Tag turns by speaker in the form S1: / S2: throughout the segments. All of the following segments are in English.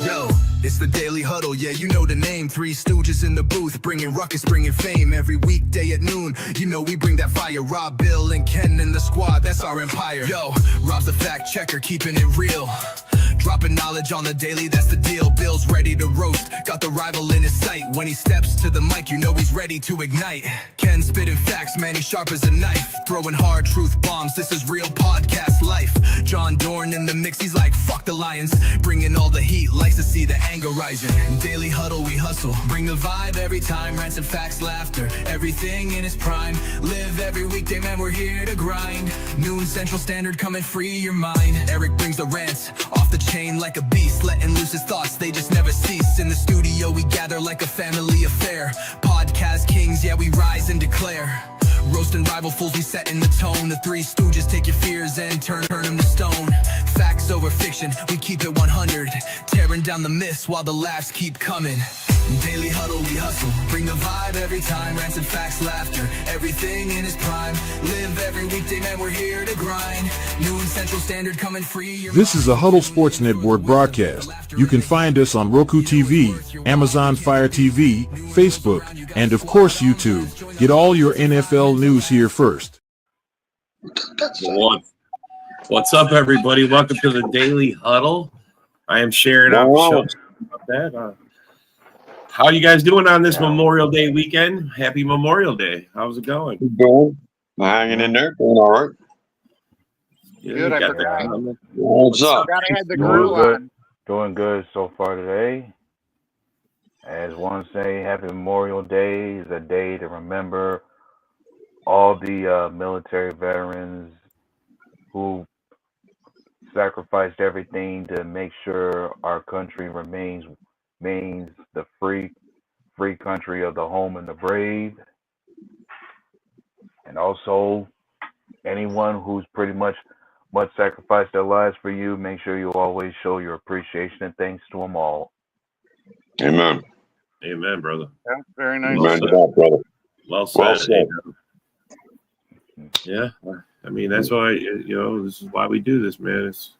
S1: Yo, it's the Daily Huddle, yeah, you know the name. Three stooges in the booth, bringing ruckus, bringing fame. Every weekday at noon, you know we bring that fire. Rob, Bill, and Ken and the squad, that's our empire. Yo, Rob's the fact checker, keeping it real. Dropping knowledge on the daily, that's the deal. Bill's ready to roast, got the rival in his sight. When he steps to the mic, you know he's ready to ignite. Ken spitting facts, man, he's sharp as a knife. Throwing hard truth bombs, this is real podcast life. John Dorn in the mix, he's like, fuck the Lions. Bringing all the heat, likes to see the anger rising. Daily Huddle, we hustle, bring the vibe every time. Rants and facts, laughter, everything in its prime. Live every weekday, man, we're here to grind. Noon Central Standard, come and free your mind. Eric brings the rants, off the chain like a beast. Letting loose his thoughts, they just never cease. In the studio, we gather like a family affair. Podcast kings, yeah, we rise and declare. Roasting rival fools, we setting the tone. The Three Stooges take your fears and turn them to stone. Facts over fiction, we keep it 100. Tearing down the myths while the laughs keep coming. Daily Huddle, we hustle, bring the vibe every time. Rants and facts, laughter, everything in its prime. Live every weekday, man, we're here to grind. Noon Central Standard, come and free your
S2: This is a Huddle Sports Network broadcast. You can find us on Roku TV, Amazon Fire TV, Facebook, and of course YouTube. Get all your NFL news here first.
S3: What's up, everybody? Welcome to the Daily Huddle. I am sharing out the show about that. How are you guys doing on this Memorial Day weekend? Happy Memorial Day. How's it going?
S4: Doing? Hanging in there, doing all right.
S3: Good.
S5: I forgot.
S4: What's up?
S5: I had the grill on.
S6: Doing good so far today. As one say, Happy Memorial Day is a day to remember all the military veterans who sacrificed everything to make sure our country remains the free country of the home and the brave. And also anyone who's pretty much sacrificed their lives for you, make sure you always show your appreciation and thanks to them all.
S4: Amen.
S3: Amen, brother.
S5: Yeah, very nice.
S4: Amen to that, brother.
S3: Well said.
S4: Well said.
S3: Yeah, I mean, that's why, this is why we do this, man. This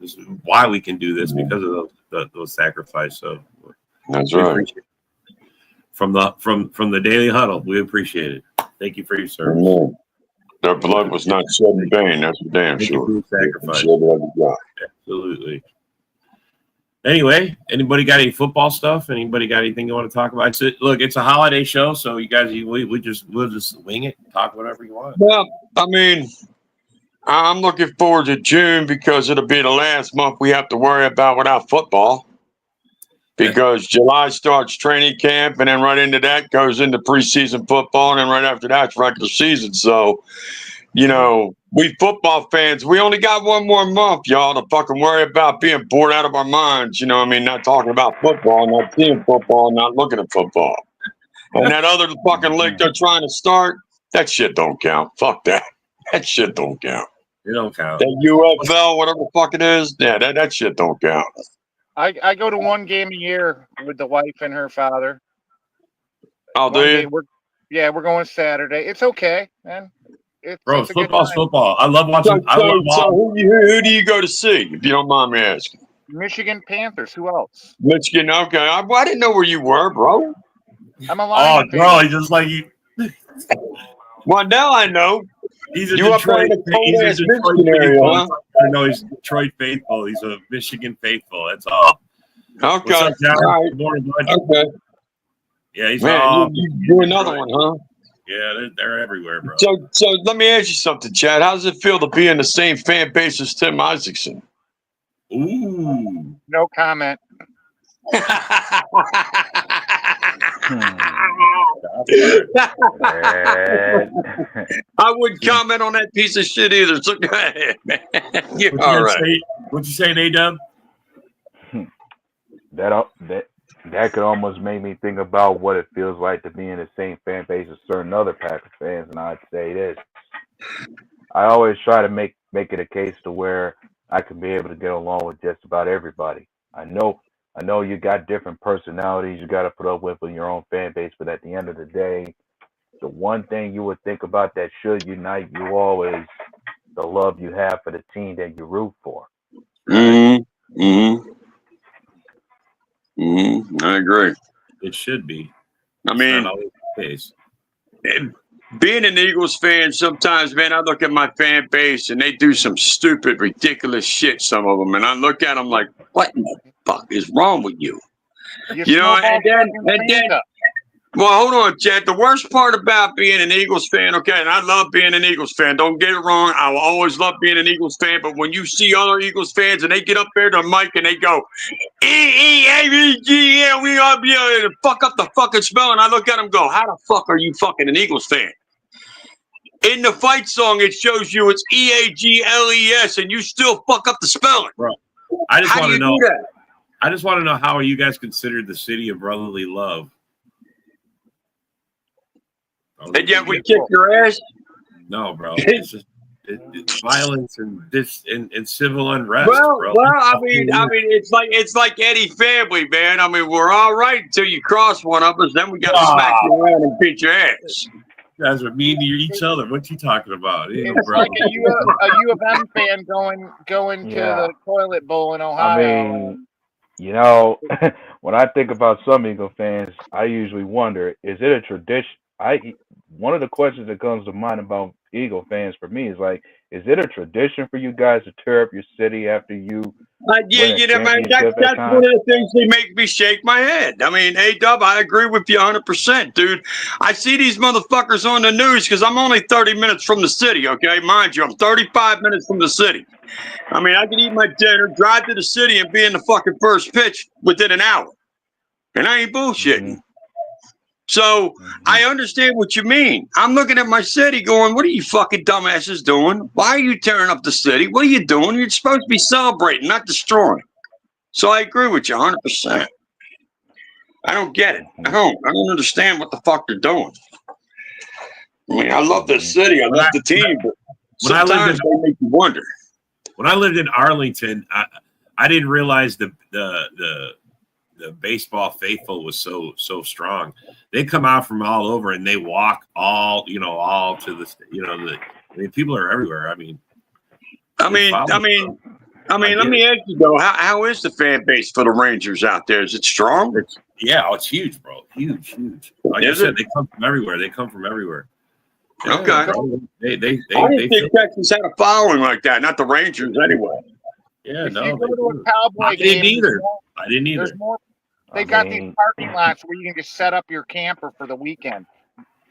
S3: is why we can do this, because of those sacrifices. So
S4: That's right.
S3: From the Daily Huddle, we appreciate it. Thank you for your service.
S4: Amen. Their blood was not shed in vain. That's for damn
S3: Thank you
S4: sure.
S3: for your sacrifice.
S4: Shed every drop.
S3: Absolutely. Anyway, anybody got any football stuff? Anybody got anything you want to talk about? It's a holiday show, so you guys, we'll just wing it, talk whatever you want.
S4: Well, I mean, I'm looking forward to June because it'll be the last month we have to worry about without football. Because July starts training camp, and then right into that goes into preseason football, and then right after that's regular season. So, we football fans, we only got one more month, y'all, to fucking worry about being bored out of our minds. Not talking about football, not seeing football, not looking at football. And that other fucking league they're trying to start, that shit don't count. Fuck that. That shit don't count.
S3: It don't count.
S4: That UFL, whatever the fuck it is, yeah, that shit don't count.
S5: I go to one game a year with the wife and her father.
S4: Oh, do you?
S5: We're going Saturday. It's okay, man.
S3: Bro,
S5: it's
S3: football's football. I love watching.
S4: So who do you go to see, if you don't mind me asking?
S5: Michigan Panthers. Who else?
S4: Michigan. Okay, I didn't know where you were, bro.
S5: I'm a Lion fan.
S3: bro, he's just like you.
S4: Well, now I know.
S3: He's a
S4: You up there
S3: Detroit.
S4: in the
S3: He's a
S4: cold-ass
S3: Detroit
S4: Michigan area,
S3: faithful.
S4: huh?
S3: I know he's Detroit faithful. He's a Michigan faithful. That's all.
S4: Okay.
S3: What's up, John?
S4: All right.
S3: Good morning, bud.
S4: Okay.
S3: Yeah, he's
S4: Man, you another one, huh?
S3: Yeah, they're everywhere, bro.
S4: So let me ask you something, Chad. How does it feel to be in the same fan base as Tim Isaacson?
S3: Ooh.
S5: No comment.
S4: I wouldn't comment on that piece of shit either. So go ahead, man. You're all right.
S3: What'd you say, A-Dub?
S6: That could almost make me think about what it feels like to be in the same fan base as certain other Packers fans, and I'd say this: I always try to make it a case to where I can be able to get along with just about everybody. I know you got different personalities you got to put up with in your own fan base, but at the end of the day, the one thing you would think about that should unite you all is the love you have for the team that you root for.
S4: Mm-hmm. Mm-hmm. I agree.
S3: It should be.
S4: I
S3: It's
S4: mean,
S3: not always the case.
S4: being an Eagles fan, sometimes, man, I look at my fan base and they do some stupid, ridiculous shit, some of them. And I look at them like, what in the fuck is wrong with you?
S5: You
S4: You know,
S5: snowball
S4: and then,
S5: up.
S4: well, hold on, Chad. The worst part about being an Eagles fan, okay, and I love being an Eagles fan. Don't get it wrong. I will always love being an Eagles fan. But when you see other Eagles fans and they get up there to the mic and they go, E-E-A-V-G-L, we up here, and fuck up the fucking spell. And I look at them and go, how the fuck are you fucking an Eagles fan? In the fight song, it shows you it's E-A-G-L-E-S, and you still fuck up the spelling.
S3: Bro, I just
S4: How
S3: want
S4: do
S3: to
S4: you
S3: know.
S4: do that?
S3: I just want to know, how are you guys considered the city of brotherly love?
S4: And yet we kick your ass?
S3: No, bro. It's just it's violence and and civil unrest,
S4: Well,
S3: bro.
S4: I mean, it's like any family, man. I mean, we're all right until you cross one of us, then we got to smack you around and beat your ass.
S3: You guys are mean to each other. What you talking about? You know,
S5: It's
S3: bro.
S5: like a U of M fan going to
S6: Yeah.
S5: the toilet bowl in
S6: I
S5: Ohio.
S6: mean, you know, when I think about some Eagle fans, I usually wonder, is it a tradition? One of the questions that comes to mind about Eagle fans for me is like, is it a tradition for you guys to tear up your city after you
S4: Yeah,
S6: win a
S4: you know, man,
S6: championship
S4: that's
S6: at
S4: one
S6: times?
S4: of the things that make me shake my head. I mean, A-Dub, I agree with you 100%, dude. I see these motherfuckers on the news because I'm only 30 minutes from the city, okay? Mind you, I'm 35 minutes from the city. I mean, I can eat my dinner, drive to the city, and be in the fucking first pitch within an hour. And I ain't bullshitting.
S6: Mm-hmm.
S4: So I understand what you mean. I'm looking at my city going, what are you fucking dumbasses doing? Why are you tearing up the city? What are you doing? You're supposed to be celebrating, not destroying. So I agree with you 100%. I don't get it. I don't understand what the fuck they're doing. I mean, I love the city. I love the team. But sometimes they make you wonder.
S3: When I lived in Arlington, I didn't realize the baseball faithful was so strong. They come out from all over and they walk all to the. I mean, people are everywhere. I mean,
S4: let me ask you though, how is the fan base for the Rangers out there? Is it strong?
S3: It's huge, bro. Huge. Like you said, they come from everywhere. Yeah,
S4: Okay.
S3: They
S4: I didn't think Texas had a following like that. Not the Rangers, anyway.
S3: Yeah,
S5: If
S3: no.
S5: you go to a Cowboy game,
S3: I didn't either.
S5: There's more. They got these parking lots where you can just set up your camper for the weekend.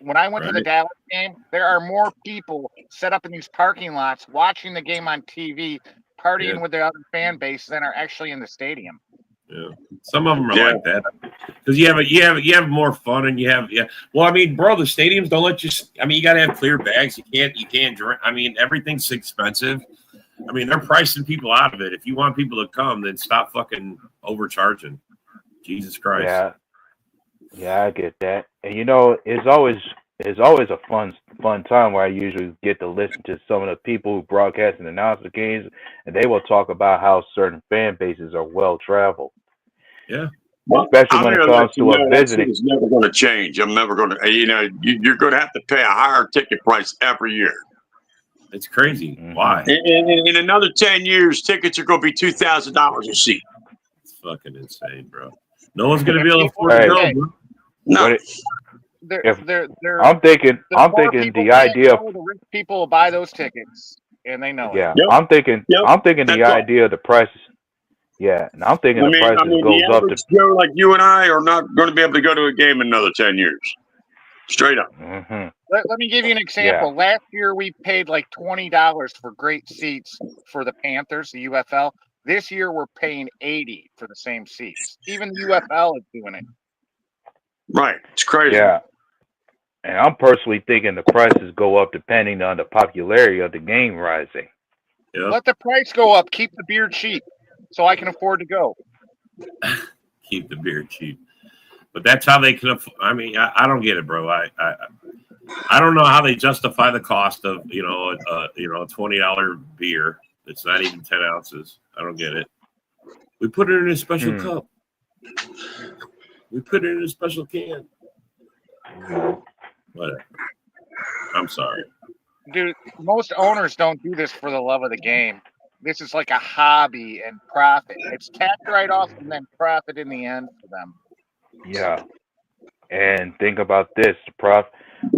S5: When I went to the Dallas game, there are more people set up in these parking lots watching the game on TV, partying with their other fan base than are actually in the stadium.
S3: Yeah, some of them are like that because you have more fun and you have Well, I mean, bro, the stadiums don't let you. I mean, you got to have clear bags. You can't drink. I mean, everything's expensive. I mean, they're pricing people out of it. If you want people to come, then stop fucking overcharging. Jesus Christ.
S6: Yeah, I get that. And you know, it's always a fun time where I usually get to listen to some of the people who broadcast and announce the games, and they will talk about how certain fan bases are well traveled.
S3: Yeah.
S6: Especially when it comes to a visiting.
S4: It's never going to change. I'm never going to. You're going to have to pay a higher ticket price every year.
S3: It's crazy. Why?
S4: In another 10 years, tickets are going to be $2,000 a seat.
S3: It's fucking insane, bro. No one's going to be able to afford to go, bro.
S4: No.
S6: I'm thinking the idea of
S5: the rich people will buy those tickets, and they know it.
S6: Yep. I'm thinking the idea of the prices. Yeah, and I'm thinking the prices goes
S4: the
S6: up to
S4: Joe like you and I are not going to be able to go to a game in another 10 years. Straight up.
S6: Mm-hmm.
S5: Let me give you an example.
S6: Yeah.
S5: Last year we paid like $20 for great seats for the Panthers, the UFL. This year we're paying $80 for the same seats. Even the UFL is doing it.
S4: Right. It's crazy.
S6: Yeah. And I'm personally thinking the prices go up depending on the popularity of the game rising.
S3: Yep.
S5: Let the price go up. Keep the beer cheap so I can afford to go.
S3: Keep the beer cheap. But that's how they can. I mean, I don't get it, bro. I don't know how they justify the cost of a $20 beer. It's not even 10 ounces. I don't get it. We put it in a special cup. We put it in a special can. Whatever. I'm sorry.
S5: Dude, most owners don't do this for the love of the game. this is like a hobby and profit. It's tax write-off and then profit in the end for them.
S6: Yeah. And think about this,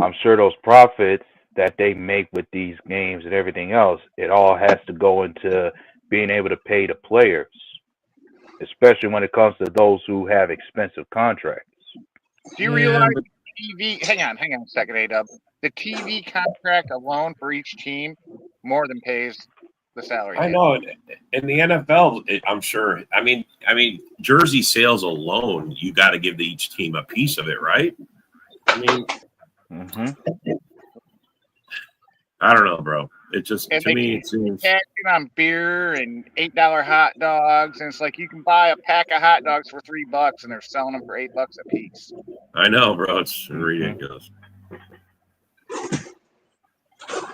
S6: I'm sure those profits that they make with these games and everything else, it all has to go into being able to pay the players, especially when it comes to those who have expensive contracts.
S5: Do you
S3: Yeah,
S5: realize
S3: but
S5: TV? Hang on a second, A-Dub. The TV contract alone for each team more than pays the salary.
S3: I know in the NFL, I'm sure. I mean, jersey sales alone, you got to give each team a piece of it, right? I mean, I don't know, bro. It just
S5: And
S3: to
S5: they
S3: me
S5: keep
S3: it seems.
S5: taxing on beer and $8 hot dogs, and it's like you can buy a pack of hot dogs for $3, and they're selling them for $8 a piece.
S3: I know, bro. It's ridiculous.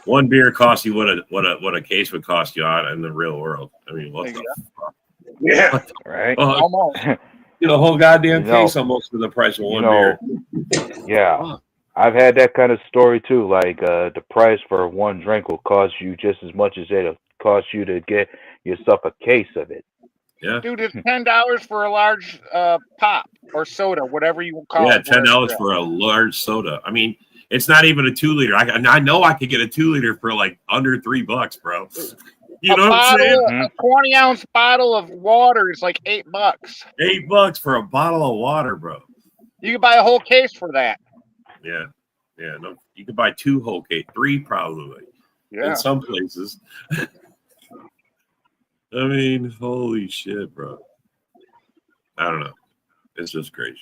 S3: One beer costs you what a case would cost you out in the real world. I mean, what the fuck?
S4: Yeah.
S3: What the
S6: Right?
S3: fuck?
S5: Almost.
S3: You know, the whole goddamn
S6: You know-
S3: case almost for the price of
S6: You
S3: one
S6: know,
S3: beer.
S6: yeah.
S3: Fuck.
S6: I've had that kind of story too. Like the price for one drink will cost you just as much as it'll cost you to get yourself a case of it.
S3: Yeah.
S5: Dude, it's $10 for a large pop or soda, whatever you call
S3: Yeah,
S5: it.
S3: $10 for a large soda. I mean, it's not even a 2 liter. I know I could get a 2 liter for like under $3, bro. You know what I'm saying?
S5: A 20-ounce bottle of water is like $8.
S3: $8 for a bottle of water, bro.
S5: You can buy a whole case for that.
S3: Yeah. No, you could buy 2 whole case, 3 probably.
S5: Yeah.
S3: In some places. I mean, holy shit, bro. I don't know. It's just crazy.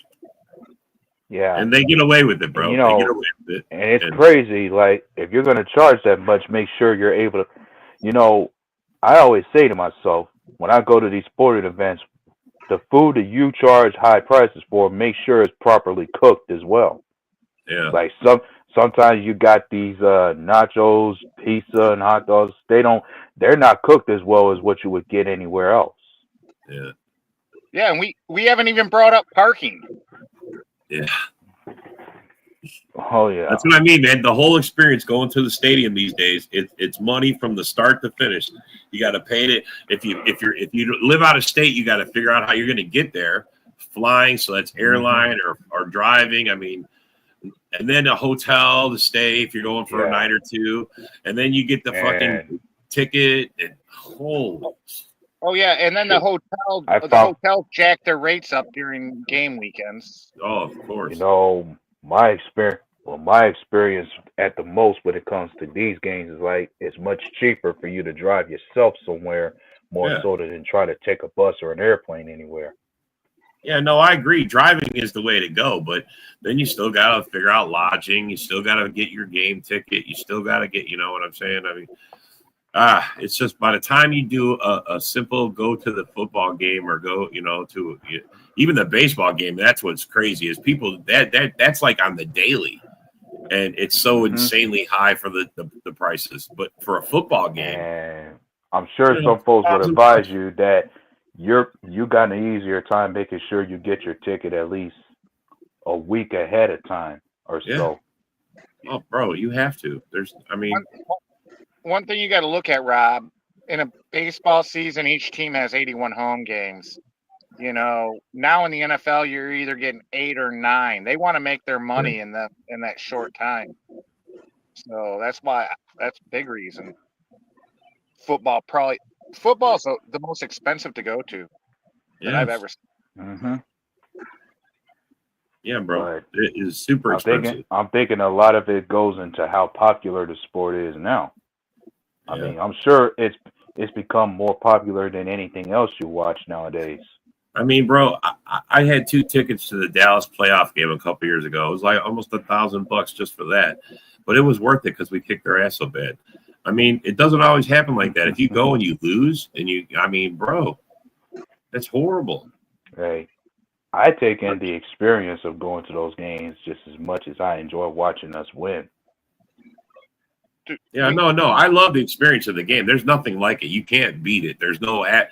S6: Yeah.
S3: And they get away with it, bro.
S6: And, you know,
S3: they get away with it.
S6: And it's crazy. Like, if you're going to charge that much, make sure you're able to, you know, I always say to myself, when I go to these sporting events, the food that you charge high prices for, make sure it's properly cooked as well.
S3: Yeah.
S6: Like sometimes you got these nachos, pizza, and hot dogs. They're not cooked as well as what you would get anywhere else.
S3: Yeah.
S5: Yeah, and we haven't even brought up parking.
S3: Yeah.
S6: Oh yeah.
S3: That's what I mean, man. The whole experience going to the stadium these days, it's money from the start to finish. You got to pay it. If you live out of state, you got to figure out how you're going to get there. Flying, so that's airline or driving. I mean, and then a hotel to stay if you're going for a night or two, and then you get the fucking ticket and
S5: Oh yeah, and then the hotel jack their rates up during game weekends.
S3: Oh, of course.
S6: You know, my experience at the most when it comes to these games is like it's much cheaper for you to drive yourself somewhere more so than try to take a bus or an airplane anywhere.
S3: Yeah, no, I agree. Driving is the way to go, but then you still got to figure out lodging. You still got to get your game ticket. You still got to get, you know what I'm saying? I mean, it's just by the time you do a simple go to the football game or go, you know, to even the baseball game, that's what's crazy is people that's like on the daily, and it's so insanely high for the prices. But for a football game,
S6: and I'm sure some folks would advise you that you got an easier time making sure you get your ticket at least a week ahead of time or so.
S3: Oh, bro, you have to.
S5: One thing you got to look at, Rob, in a baseball season, each team has 81 home games. You know, now in the NFL, you're either getting 8 or 9. They want to make their money in that short time. So that's a big reason. Football's the most expensive to go to that I've ever seen.
S3: Yeah, bro, it is super expensive.
S6: I'm thinking a lot of it goes into how popular the sport is now. I mean, I'm sure it's become more popular than anything else you watch nowadays.
S3: I mean, bro, I had 2 tickets to the Dallas playoff game a couple years ago. It was like almost $1,000 just for that, but it was worth it because we kicked their ass so bad. I mean, it doesn't always happen like that. If you go and you lose, bro, that's horrible.
S6: Hey, I take in the experience of going to those games just as much as I enjoy watching us win.
S3: Yeah, no, I love the experience of the game. There's nothing like it. You can't beat it. There's no I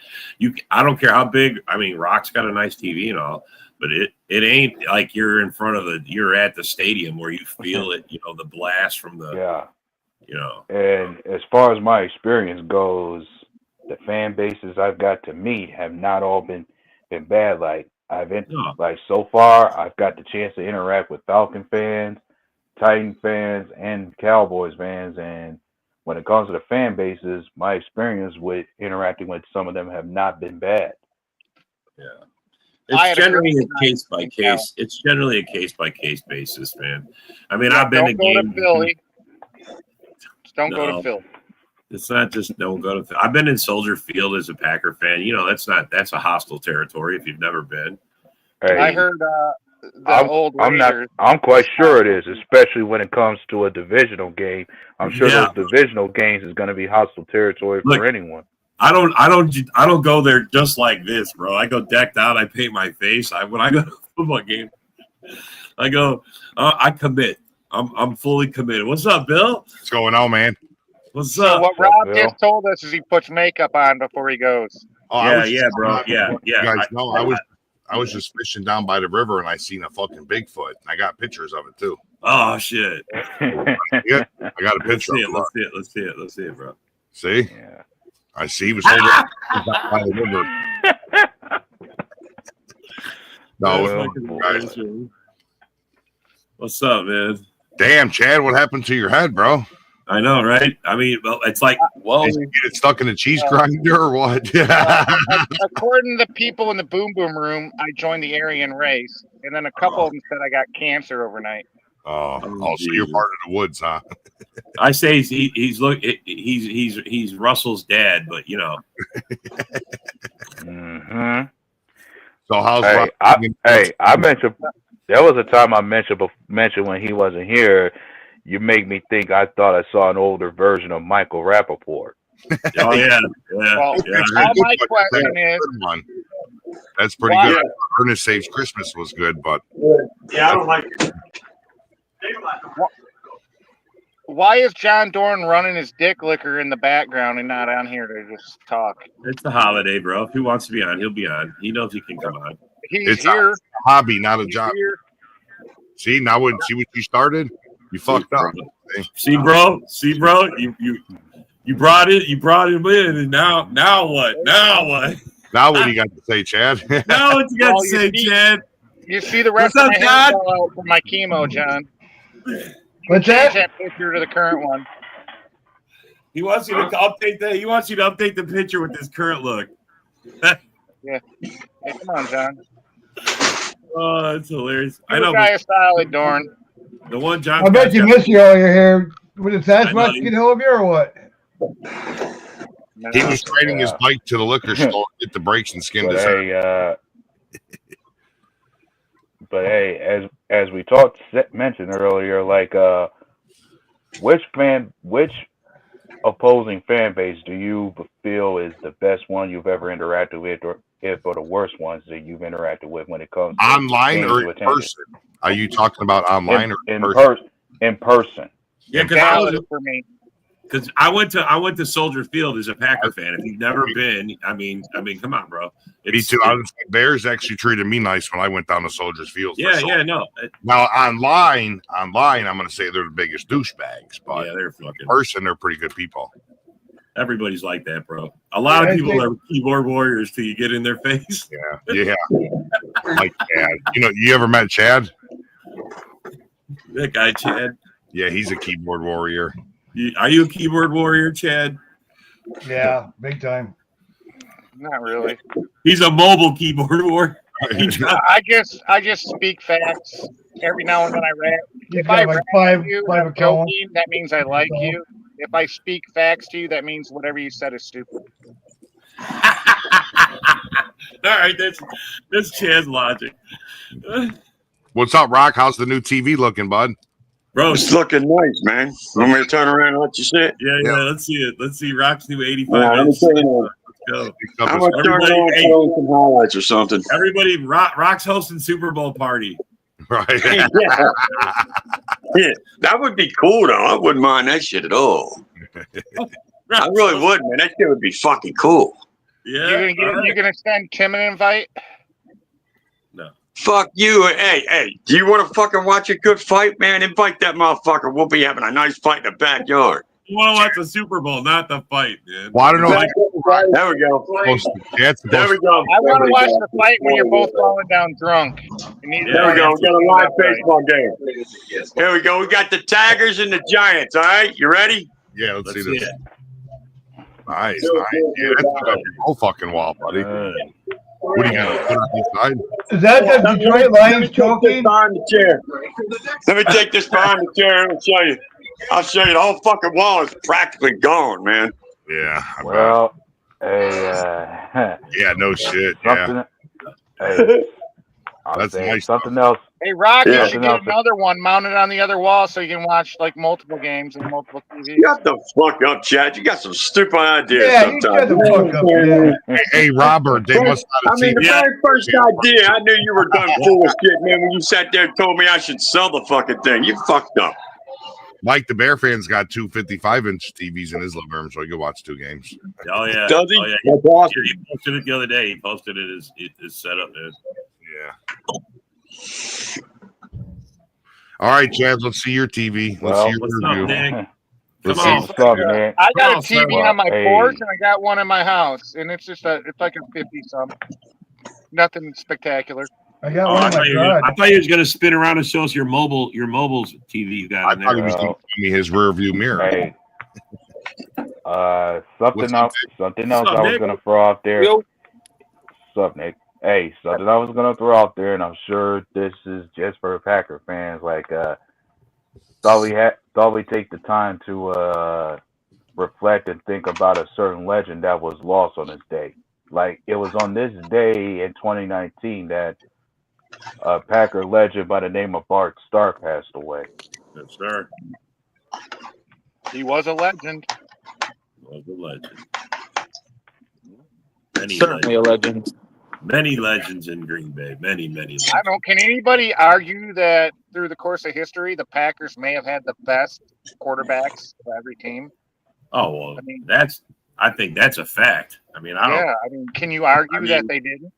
S3: don't care how big. I mean, Rock's got a nice TV and all, but it ain't like you're in front of you're at the stadium where you feel it. You know, the blast from the.
S6: Yeah.
S3: You know.
S6: And as far as my experience goes, the fan bases I've got to meet have not all been bad. Like
S3: No.
S6: like so far, I've got the chance to interact with Falcon fans, Titan fans, and Cowboys fans. And when it comes to the fan bases, my experience with interacting with some of them have not been bad.
S3: Yeah.
S5: I
S3: It's
S5: had a
S3: generally
S5: great
S3: a case by
S5: night.
S3: case. It's generally a case by case basis, man. I mean,
S5: Yeah,
S3: I've been to
S5: don't go to
S3: games.
S5: Philly. Just don't go
S3: No.
S5: to Philly.
S3: It's not just don't go to. I've been in Soldier Field as a Packer fan. You know, that's a hostile territory if you've never been.
S6: Hey,
S5: I heard the old Raiders.
S6: I'm quite sure it is, especially when it comes to a divisional game. I'm sure
S3: Yeah.
S6: those divisional games is going to be hostile territory
S3: Look,
S6: for anyone.
S3: I don't go there just like this, bro. I go decked out. I paint my face. When I go to a football game, I go. I commit. I'm fully committed. What's up, Bill?
S7: What's going on, man?
S3: What's
S5: So
S3: up?
S5: what
S6: Bill?
S5: Rob just told us is he puts makeup on before he goes.
S7: Oh,
S3: Yeah, bro. Yeah.
S7: You guys know I was just fishing down by the river and I seen a fucking Bigfoot. I got pictures of it too.
S3: Oh shit.
S7: Yeah, I got a
S3: Let's
S7: picture.
S3: see it.
S7: of
S3: Let's see it, bro.
S7: See?
S6: Yeah.
S7: I see. He was holding it down by the river. No, guys.
S3: What's up, man?
S7: Damn, Chad, what happened to your head, bro?
S3: I know, right? I mean, well, it's like, well,
S7: Did you get it stuck in a cheese grinder or what?
S5: According to the people in the boom boom room, I joined the Aryan race, and then a couple of them said I got cancer overnight.
S7: Oh, so you're part of the woods, huh?
S3: I say he's Russell's dad, but you know.
S6: Mm-hmm.
S7: So how's
S6: I mentioned there was a time I mentioned when he wasn't here. You make me think I thought I saw an older version of Michael Rappaport.
S3: Oh yeah.
S5: Well,
S3: Yeah.
S5: all my question is,
S7: that's pretty
S5: Why-
S7: good. Ernest Saves Christmas was good, but
S4: Yeah, I don't like it.
S5: why is John Dorn running his dick liquor in the background and not on here to just talk?
S3: It's the holiday, bro. If he wants to be on, he'll be on. He knows he can come on.
S5: He's
S7: It's
S5: here.
S7: a hobby, not a
S5: He's
S7: job.
S5: here.
S7: See what you started? You fucked up.
S3: See, bro. You brought him in, and now what? Now what?
S7: Now what do you got to say, Chad?
S3: Now what you got
S5: Well,
S3: to say, Chad?
S5: You see the rest
S3: What's
S5: of
S3: up,
S5: my hair
S3: John?
S5: fell out from my chemo, John.
S8: What's
S5: Change
S8: that?
S5: that picture to the current one.
S3: He wants you to update that. He wants you to update the picture with his current look.
S5: Hey, come on, John.
S3: Oh, that's hilarious. I
S5: I
S3: know.
S5: guy
S3: But
S5: is solid, Dorn.
S3: the one John.
S8: I bet you miss you all your hair. Would it
S3: I know,
S8: Sasquatch get hold of you or what?
S5: No.
S7: He was riding his bike to the liquor store, get the brakes, and skinned
S6: But
S7: his head.
S6: hey, as we mentioned earlier, like which opposing fan base do you feel is the best one you've ever interacted with, or the worst ones that you've interacted with when it comes to
S7: Online
S6: games
S7: or
S6: you
S7: in
S6: attended?
S7: person? Are you talking about online or in
S6: in
S7: person?
S6: in person?
S3: Yeah, because
S5: Dallas for me.
S3: I went to Soldier Field as a Packer fan. If you've never been, I mean, come on, bro.
S7: Me too. Bears actually treated me nice when I went down to Soldiers Field.
S3: No.
S7: Now online, I'm going to say they're the biggest douchebags, but
S3: Yeah, they're fucking.
S7: in person, they're pretty good people.
S3: Everybody's like that, bro. A lot of people are keyboard warriors till you get in their face.
S7: Yeah. Like Chad. You ever met Chad?
S3: That guy, Chad.
S7: Yeah, he's a keyboard warrior.
S3: Are you a keyboard warrior, Chad?
S8: Yeah, big time.
S5: Not really.
S3: He's a mobile keyboard warrior.
S5: I just speak facts. Every now and then I rap.
S8: You've
S5: If I
S8: got like
S5: rap
S8: five
S5: you and
S8: five
S5: I'm
S8: accounts.
S5: joking, that means I like you. If I speak facts to you, that means whatever you said is stupid.
S3: All right, that's Chad's logic.
S7: What's up, Rock? How's the new TV looking, bud?
S3: Bro,
S4: It's looking nice, man. Want me to turn around and let you see it?
S3: yeah, let's see it. Let's see Rock's new 85
S4: Yeah, let me
S3: inch.
S4: turn it on.
S3: Let's go.
S4: I'm going to turn it on and
S3: Hey.
S4: put on some highlights or something.
S3: Everybody, Rock's hosting Super Bowl party.
S7: Right.
S4: Yeah. Yeah, that would be cool, though. I wouldn't mind that shit at all. I really would, man. That shit would be fucking cool.
S3: Yeah.
S5: You're gonna send Tim an invite?
S3: No.
S4: Fuck you. Hey, do you want to fucking watch a good fight, man? Invite that motherfucker. We'll be having a nice fight in the backyard.
S3: You want to watch the Super Bowl, not the fight, man.
S7: Well, I don't know.
S4: There we go.
S7: That's
S4: There we go.
S5: I want to watch the fight when you're both falling down drunk.
S4: There we go. We got a live baseball game. Here we go. We got the Tigers and the Giants. All right, you ready?
S7: Yeah, let's see
S3: see
S7: this.
S3: it.
S7: Nice. Yeah, that's up your whole fucking wall, buddy. What do you got? Put it inside?
S8: Is that the Detroit Lions choking?
S4: Behind the chair. Let me take this behind the chair and show you. I'll show you. The whole fucking wall is practically gone, man.
S7: Yeah.
S6: Well, hey,
S7: Yeah, no shit. Yeah.
S6: something. Hey, I'm
S7: That's
S6: saying
S7: nice
S6: something else.
S5: Hey, Rock, you
S4: Yeah.
S5: should get another one mounted on the other wall so you can watch like multiple games and multiple TVs.
S4: Shut the fuck up, Chad. You got some stupid ideas
S8: Yeah, you shut
S4: sometimes.
S8: the fuck up. Yeah.
S7: Hey, Robert, they must not
S4: I
S7: have
S4: mean,
S7: seen
S4: the
S3: Yeah.
S4: very first idea, I knew you were done foolish shit, man, when you sat there and told me I should sell the fucking thing. You fucked up.
S7: Mike the Bear fan's got two 55-inch TVs in his living room, so he can watch 2 games.
S3: Oh yeah.
S4: Does he?
S3: Oh yeah.
S4: That's awesome.
S3: He posted it the other day. He posted it his setup. Man.
S7: Yeah. All right, Chad, let's see your TV. Let's
S6: Well,
S7: see your
S3: What's up,
S7: review.
S3: Nick?
S7: Let's
S3: Come on.
S7: see.
S6: What's up, man?
S5: I got a
S3: Oh,
S5: TV
S3: sorry.
S5: on my
S6: Hey.
S5: porch and I got one in my house, and it's just it's like a 50-some. Nothing spectacular.
S8: I got
S3: Oh,
S8: one
S3: I
S8: in
S3: thought
S8: my
S3: you
S8: garage.
S3: were gonna spin around and show us your mobile's TV you got
S7: I
S3: in
S7: thought he
S3: there.
S7: was going to show me his rear view mirror.
S6: Hey, something
S7: What's
S6: else.
S7: up,
S6: Something else
S3: What's up,
S6: I was
S3: Nick?
S6: gonna throw out there.
S9: Yo.
S6: What's up, Nick? Hey, something I was gonna throw out there, and I'm sure this is just for Packer fans. Like, thought we take the time to reflect and think about a certain legend that was lost on this day. Like, it was on this day in 2019 that a Packer legend by the name of Bart Starr passed away.
S3: Yes, sir.
S5: He was a legend.
S3: Was a legend. Many
S9: Certainly a
S3: legends.
S9: legend.
S3: Many legends in Green Bay. Many legends.
S5: I don't. Can anybody argue that through the course of history, the Packers may have had the best quarterbacks of every team?
S3: Oh well,
S5: I mean-
S3: I think that's a fact. I mean, I don't.
S5: Yeah, I mean, can you argue
S3: I mean,
S5: that they didn't?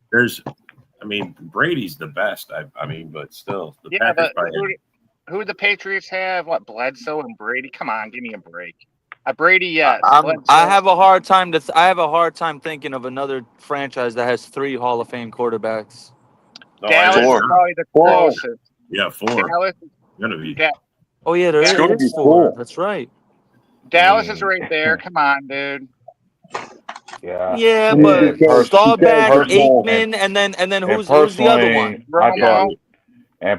S3: Brady's the best. I mean, but still, the
S5: Yeah,
S3: Packers
S5: but
S3: probably
S5: who did the Patriots have? What, Bledsoe and Brady? Come on, give me a break. Brady, yes.
S9: I
S5: Bledsoe.
S9: have a hard time I have a hard time thinking of another franchise that has 3 Hall of Fame quarterbacks.
S3: No,
S5: Dallas is
S4: Four.
S5: probably the
S4: Four.
S5: closest.
S3: yeah, 4.
S5: Dallas,
S3: Gonna be.
S9: Oh yeah, there
S5: It's
S9: is
S4: gonna be
S9: 4.
S4: 4.
S9: That's right.
S5: Dallas is right there. Come on, dude.
S6: Yeah.
S9: Yeah,
S6: And
S9: but Staubach,
S6: personally-
S9: Aikman, and then
S6: And
S9: who's the other one?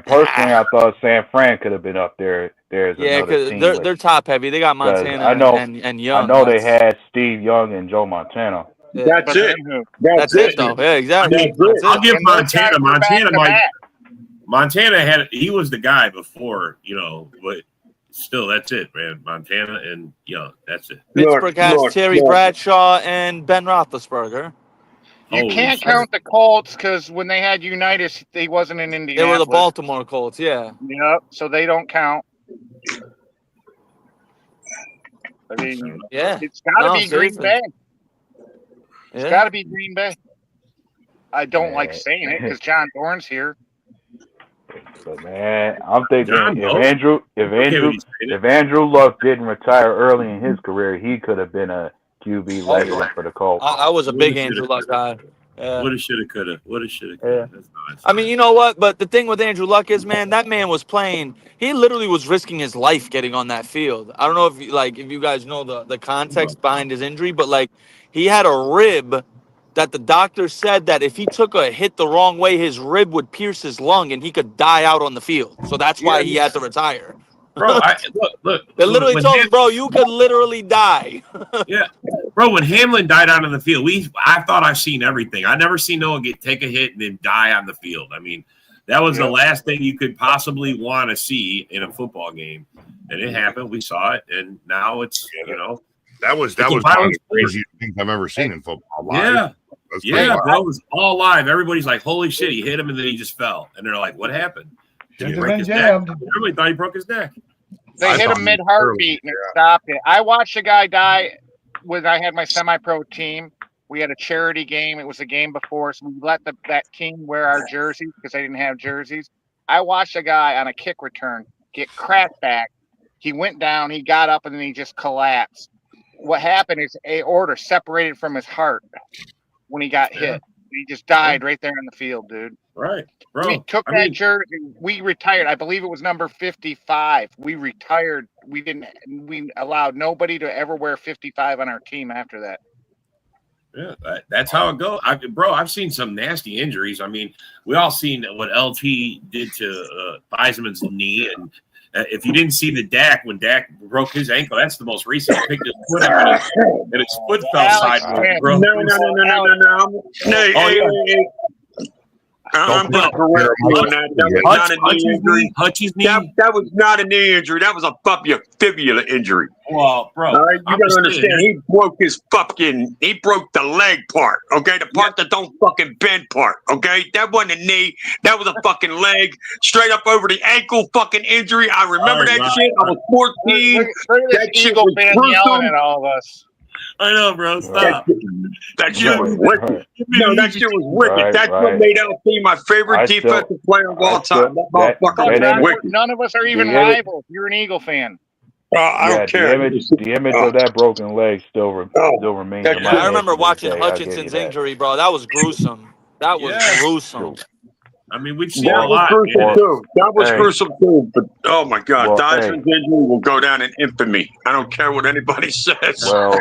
S6: personally, I thought San Fran could have been up there. There's
S9: Yeah,
S6: another
S9: because
S6: team.
S9: they're top heavy. They got Montana
S6: I know-
S9: and Young.
S6: I know they
S9: That's-
S6: had Steve Young and Joe Montana.
S9: yeah.
S4: That's
S5: But
S4: it.
S5: then who?
S9: That's it though. Yeah, exactly.
S4: That's
S9: That's
S3: I'll
S9: it.
S3: give
S5: And those guys
S3: Montana.
S5: were back to back.
S3: Montana he was the guy before, but still, that's it, man. Montana and that's it.
S9: Pittsburgh has
S4: Look,
S9: Terry
S4: look.
S9: Bradshaw and Ben Roethlisberger.
S5: You
S3: Holy
S5: can't
S3: shit.
S5: count the Colts because when they had Unitas, he wasn't in
S9: They
S5: Indianapolis.
S9: were the Baltimore Colts. Yeah.
S5: Yep, so they don't count. I mean,
S9: Yeah.
S5: it's got to
S9: No,
S5: be Green
S9: seriously.
S5: Bay. It's
S9: Yeah.
S5: got to be Green Bay. I don't like
S6: Man.
S5: saying it because John Dorn's here.
S6: But man, I'm thinking
S3: John
S6: if
S3: Doe?
S6: Andrew Luck didn't retire early in his career, he could have been a QB legend for the Colts.
S9: I was a big
S3: Woulda,
S9: Andrew
S3: shoulda,
S9: Luck guy. Yeah.
S3: Woulda, shoulda, coulda. Woulda, shoulda,
S9: Yeah.
S3: coulda. That's nice.
S9: I mean, you know what? But the thing with Andrew Luck is, man, that man was playing. He literally was risking his life getting on that field. I don't know if you guys know the context behind his injury, but like he had a rib that the doctor said that if he took a hit the wrong way, his rib would pierce his lung and he could die out on the field. So that's why he had to retire.
S3: Bro, look.
S9: They literally
S3: when
S9: told him, bro, you could literally die.
S3: Bro, when Hamlin died out on the field, I thought I've seen everything. I never seen no one take a hit and then die on the field. I mean, that was the last thing you could possibly want to see in a football game, and it happened. We saw it, and now it's
S7: That was
S3: It's a
S7: one of the
S3: violent
S7: craziest things I've ever seen in football. Live.
S3: yeah,
S7: That's pretty
S3: yeah,
S7: wild.
S3: bro. It was all live. Everybody's like, "Holy shit!" He hit him, and then he just fell, and they're like, "What happened?" Did he
S8: Shouldn't have
S3: break
S8: been
S3: his neck?
S8: jabbed.
S3: Everybody thought he broke his neck.
S5: They
S7: I
S5: hit
S7: thought
S5: him
S7: he was
S5: mid heartbeat and it stopped it. I watched a guy die when I had my semi-pro team. We had a charity game. It was a game before, so we let that team wear our jerseys because they didn't have jerseys. I watched a guy on a kick return get cracked back. He went down, he got up, and then he just collapsed. what happened is aorta separated from his heart when he got hit. He just died right there in the field, dude.
S3: Right, bro.
S5: We took that jersey. We retired. I believe it was number 55. We retired. We allowed nobody to ever wear 55 on our team after that.
S3: Yeah, that's how it goes. I've seen some nasty injuries. I mean, we all seen what LT did to Theismann's knee, and if you didn't see the Dak when Dak broke his ankle, that's the most recent. He picked his foot up and his foot fell sideways.
S4: No. I'm going to correct you on that. That was not a knee injury.
S3: Hutch's knee.
S4: That was not a knee injury. That was a fibula injury.
S3: Well, bro,
S4: all right, you got to understand. He broke the leg part. Okay, the part that don't fucking bend part. Okay, that wasn't a knee. That was a fucking leg, straight up over the ankle fucking injury. I remember that shit. I was 14.
S5: That Eagle fan yelling at all of us.
S3: I know, bro. Stop.
S4: That shit was wicked. No, that shit was wicked. That's what made LT my favorite defensive player of all time. That motherfucker was wicked.
S5: None of us are even rivals. You're an Eagle fan.
S4: I don't care.
S6: The image of that broken leg still remains.
S9: I remember watching Hutchinson's injury, bro. That was gruesome. That was gruesome.
S3: I mean, we've seen a lot.
S4: That was gruesome too. But oh my God, Theismann's injury will go down in infamy. I don't care what anybody says.
S6: Well,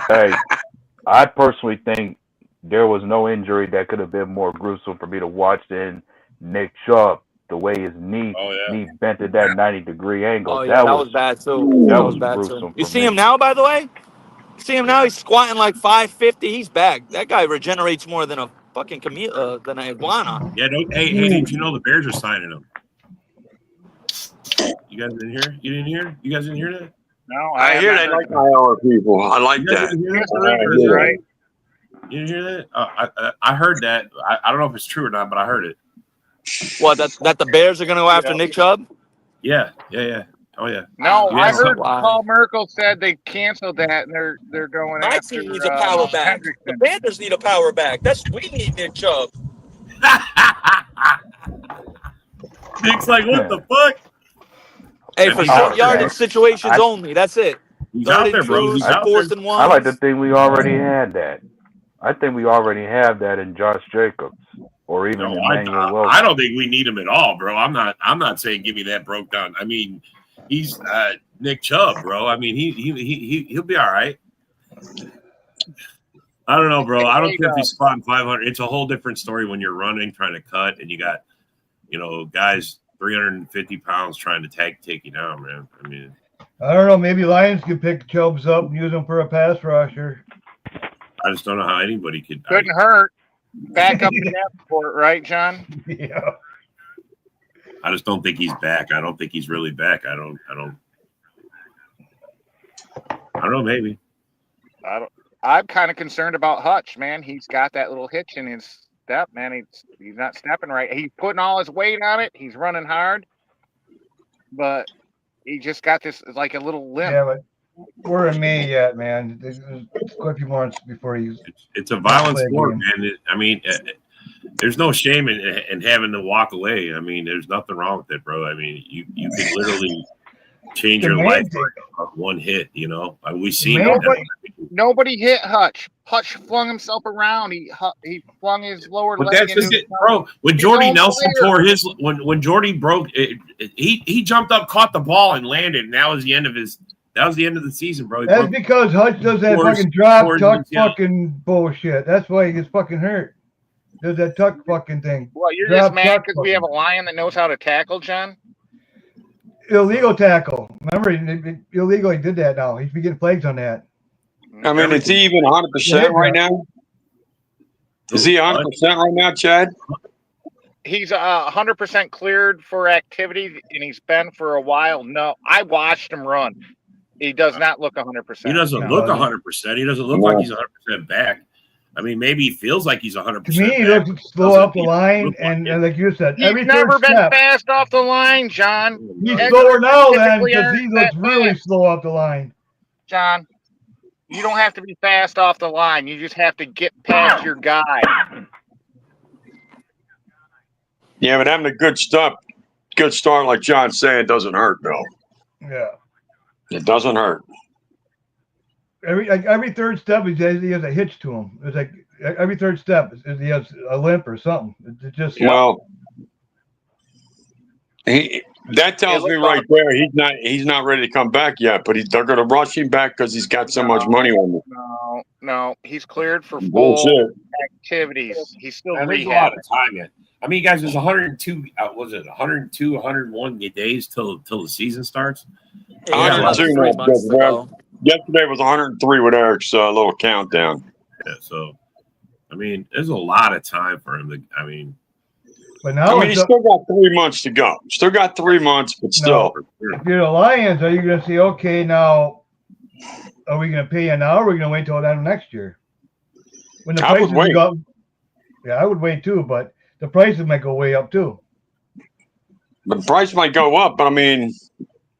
S6: hey, I personally think there was no injury that could have been more gruesome for me to watch than Nick Chubb. The way his knee bent at that 90-degree angle.
S9: Oh, yeah, that was bad too. That was bad too. You see him now, by the way? You see him now? He's squatting like 550. He's back. That guy regenerates more than a fucking than an iguana.
S3: Yeah. Hey, did you know the Bears are signing him? You guys didn't hear? You didn't hear? You guys didn't hear that?
S5: No,
S4: I hear they like IR people. I like that.
S5: Right?
S3: You didn't hear that? I heard that. I don't know if it's true or not, but I heard it.
S9: What, that the Bears are going to go after Nick Chubb?
S3: Yeah. Oh yeah.
S5: No, I heard Paul Merkel said they canceled that and they're going
S9: My
S5: after.
S9: team needs a power back. The Panthers need a power back. We need Nick Chubb.
S3: Nick's like, what the fuck?
S9: Hey, for short yardage situations only. That's it.
S3: He's out there, bro. He's out
S9: fourth
S3: there.
S9: and one.
S6: I like to think we already had that. I think we already have that in Josh Jacobs. Or even Emmanuel Wilson.
S3: I don't think we need him at all, bro. I'm not saying give me that broke down. I mean, he's Nick Chubb, bro. I mean, he'll be all right. I don't know, bro. I don't care if he's spotting 500. It's a whole different story when you're running, trying to cut, and you got, guys 350 pounds trying to take you down, man. I mean,
S8: I don't know. Maybe Lions could pick Chubbs up and use him for a pass rusher.
S3: I just don't know how anybody could.
S5: Couldn't hurt. Back up in that sport, right, John?
S8: Yeah.
S3: I just don't think he's back. I don't think he's really back. I don't know. Maybe.
S5: I'm kind of concerned about Hutch, man. He's got that little hitch in his step, man. He's not stepping right. He's putting all his weight on it. He's running hard, but he just got this like a little limp.
S8: Yeah, but we're in May yet, man. There's quite a few months before he's.
S3: It's a violent sport, man. There's no shame in having to walk away. I mean, there's nothing wrong with it, bro. I mean, you can literally change your life with one hit. We've seen
S5: nobody hit Hutch. Hutch flung himself around. He flung his lower leg.
S3: That's just it, bro. When Jordy Nelson tore his, when Jordy broke, he jumped up, caught the ball, and landed. And that was the end of his. That was the end of the season, bro.
S8: That's because Hutch does that fucking drop tuck fucking bullshit. That's why he gets fucking hurt. Does that tuck fucking thing.
S5: Well, you're just mad because we have a lion that knows how to tackle, John?
S8: Illegal tackle. Remember, illegally did that now. He's been getting flags on that.
S4: I mean, is he even 100% right now? Is he 100% right now, Chad?
S5: He's 100% cleared for activity, and he's been for a while. No, I watched him run. He does not look 100%.
S3: He doesn't look 100%. He doesn't look like he's 100% back. I mean, maybe he feels like he's 100%.
S8: To me, he looks slow off the line, and like you said,
S5: he's never been fast off the line, John.
S8: He's slower now, then, because he looks really slow off the line.
S5: John, you don't have to be fast off the line. You just have to get past your guy.
S4: Yeah, but having a good start like John said doesn't hurt, though.
S8: Yeah.
S4: It doesn't hurt.
S8: every third step he has a hitch to him. It's like every third step is he has a limp or something. It's just
S4: Well, that tells me right there he's not ready to come back yet. But they're going to rush him back because he's got so much money on him.
S5: No, he's cleared for full
S4: Bullshit.
S5: activities. He's still
S3: There's a lot of time yet. I mean, guys, there's 102. Was it 102, 101 days till the season starts?
S4: 102. Yesterday was 103 with Eric's little countdown.
S3: Yeah, so I mean, there's a lot of time for him to. I mean,
S8: but now
S4: he's still got 3 months to go. Still got 3 months, but still.
S8: If you're the Lions, are you going to say, okay, now are we going to pay you now, or are we going to wait till then next year? When the prices go up, yeah, I would wait too, but the prices might go way up too.
S4: The price might go up, but I mean,